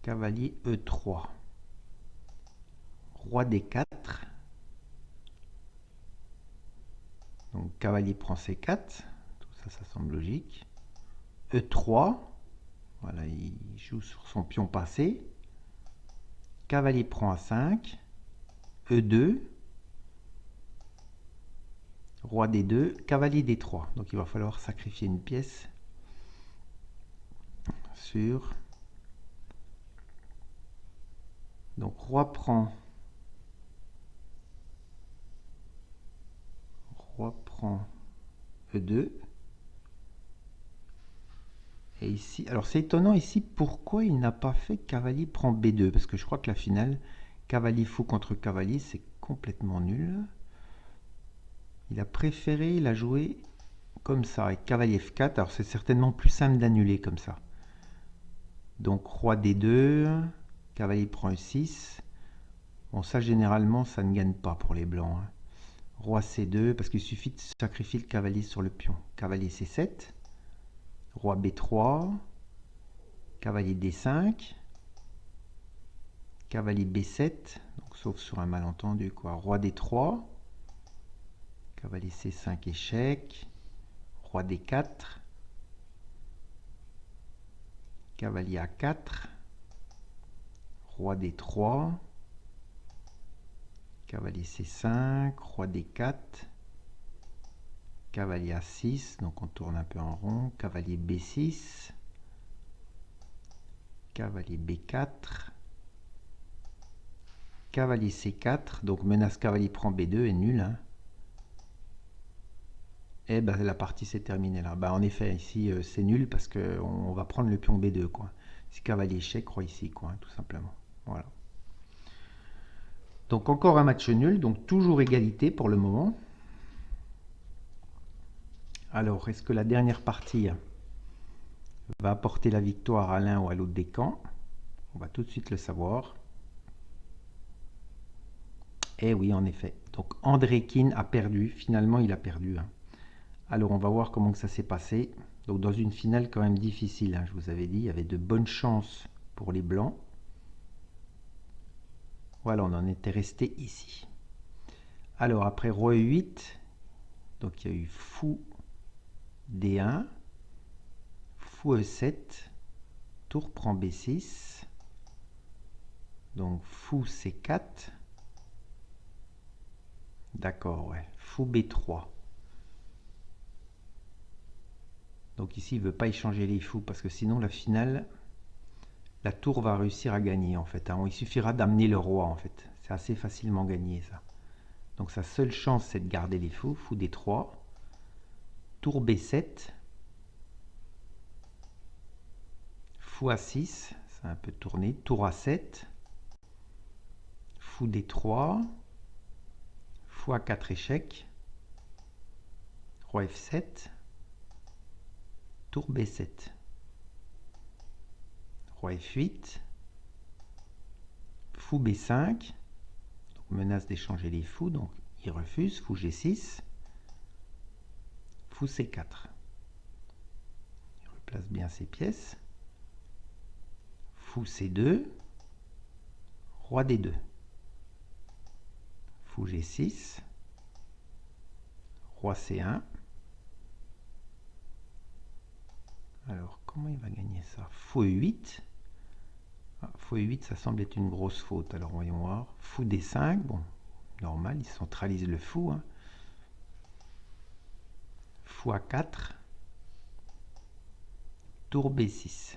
cavalier E3, roi D4, donc cavalier prend C4, tout ça, ça semble logique, E3, voilà, il joue sur son pion passé, cavalier prend A5, E2, roi D2, cavalier D3, donc il va falloir sacrifier une pièce sur... Donc roi prend E2. Et ici, alors c'est étonnant ici, pourquoi il n'a pas fait cavalier prend B2? Parce que je crois que la finale, cavalier fou contre cavalier, c'est complètement nul. Il a préféré, il a joué comme ça, avec cavalier F4. Alors c'est certainement plus simple d'annuler comme ça. Donc roi D2, cavalier prend E6. Bon, ça généralement, ça ne gagne pas pour les blancs. Hein. Roi C2, parce qu'il suffit de sacrifier le cavalier sur le pion. Cavalier C7, roi B3, cavalier D5, cavalier B7, donc sauf sur un malentendu, quoi. Roi D3, cavalier C5 échec, roi D4, cavalier A4, roi D3, cavalier C5, roi D4, cavalier A6, donc on tourne un peu en rond, cavalier B6, cavalier B4, cavalier C4, donc menace cavalier prend B2 est nul, hein. Et ben, la partie s'est terminée là. En effet, ici c'est nul parce qu'on va prendre le pion B2, quoi. Si cavalier échec, roi ici, quoi, tout simplement. Voilà. Donc encore un match nul, donc toujours égalité pour le moment. Alors, est-ce que la dernière partie va apporter la victoire à l'un ou à l'autre des camps? On va tout de suite le savoir. Eh oui, en effet. Donc André Kine a perdu. Finalement, il a perdu, hein. Alors, on va voir comment que ça s'est passé. Donc, dans une finale quand même difficile, hein, je vous avais dit, il y avait de bonnes chances pour les Blancs. Voilà, on en était resté ici. Alors, après Roi E8, donc il y a eu Fou D1, Fou E7, Tour prend B6, donc Fou C4, d'accord, ouais, Fou B3. Donc ici, il ne veut pas échanger les fous, parce que sinon, la finale, la tour va réussir à gagner, en fait, hein. Il suffira d'amener le roi, en fait. C'est assez facilement gagné, ça. Donc sa seule chance, c'est de garder les fous. Fou D3, tour B7, Fou A6, c'est un peu tourné, tour A7, Fou D3, Fou A4 échec, Roi F7, tour B7, Roi F8, Fou B5, donc menace d'échanger les fous, donc il refuse, Fou G6, Fou C4. Il replace bien ses pièces. Fou C2, Roi D2, Fou G6, Roi C1. Alors, comment il va gagner ça? Fou E8. Ah, Fou E8, ça semble être une grosse faute. Alors, voyons voir. Fou D5, bon, normal, il centralise le fou, hein. Fou A4, tour B6.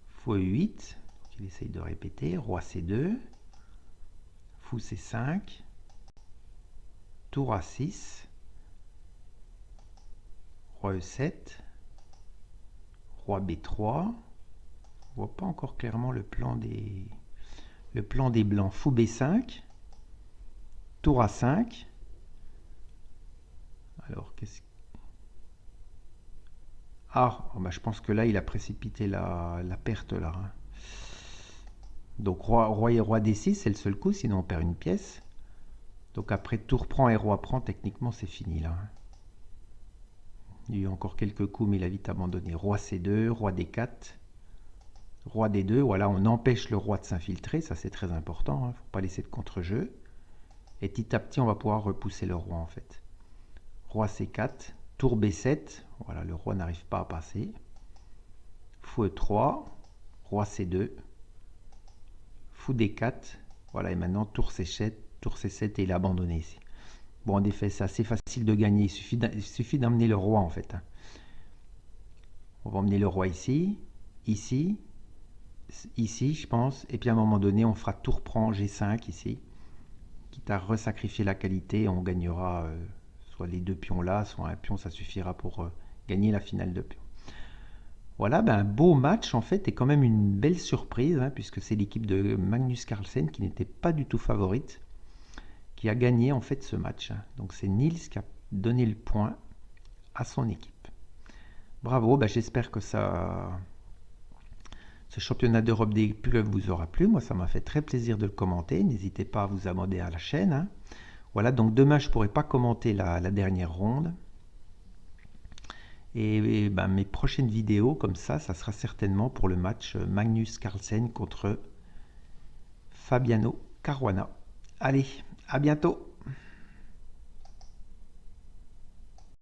Fou E8, il essaye de répéter. Roi C2, Fou C5, tour A6, Roi E7, Roi B3. On voit pas encore clairement le plan des blancs. Fou B5, tour A5. Alors, qu'est-ce... Ah, oh bah, je pense que là, il a précipité la perte, là, hein. Donc, roi et roi D6, c'est le seul coup, sinon on perd une pièce. Donc, après, tour prend et roi prend, techniquement, c'est fini, là. Il y a eu encore quelques coups, mais il a vite abandonné. Roi C2, roi D4, roi D2. Voilà, on empêche le roi de s'infiltrer, ça c'est très important, hein. Faut pas laisser de contre-jeu. Et petit à petit, on va pouvoir repousser le roi, en fait. Roi C4, tour B7. Voilà, le roi n'arrive pas à passer. Fou E3, roi C2, Fou D4. Voilà, et maintenant, tour C7 et il a abandonné ici. Bon, en effet, c'est assez facile de gagner. Il suffit d'emmener le roi, en fait, hein. On va emmener le roi ici, ici, ici, je pense. Et puis, à un moment donné, on fera tour prend G5 ici. Quitte à resacrifier la qualité, on gagnera soit les deux pions là, soit un pion, ça suffira pour gagner la finale de pion. Voilà, un beau match, en fait, et quand même une belle surprise, hein, puisque c'est l'équipe de Magnus Carlsen qui n'était pas du tout favorite, qui a gagné en fait ce match. Donc c'est Niels qui a donné le point à son équipe. Bravo, j'espère que ce championnat d'Europe des clubs vous aura plu. Moi, ça m'a fait très plaisir de le commenter. N'hésitez pas à vous abonner à la chaîne, hein. Voilà, donc demain, je ne pourrai pas commenter la dernière ronde. Et mes prochaines vidéos, comme ça sera certainement pour le match Magnus Carlsen contre Fabiano Caruana. Allez, à bientôt!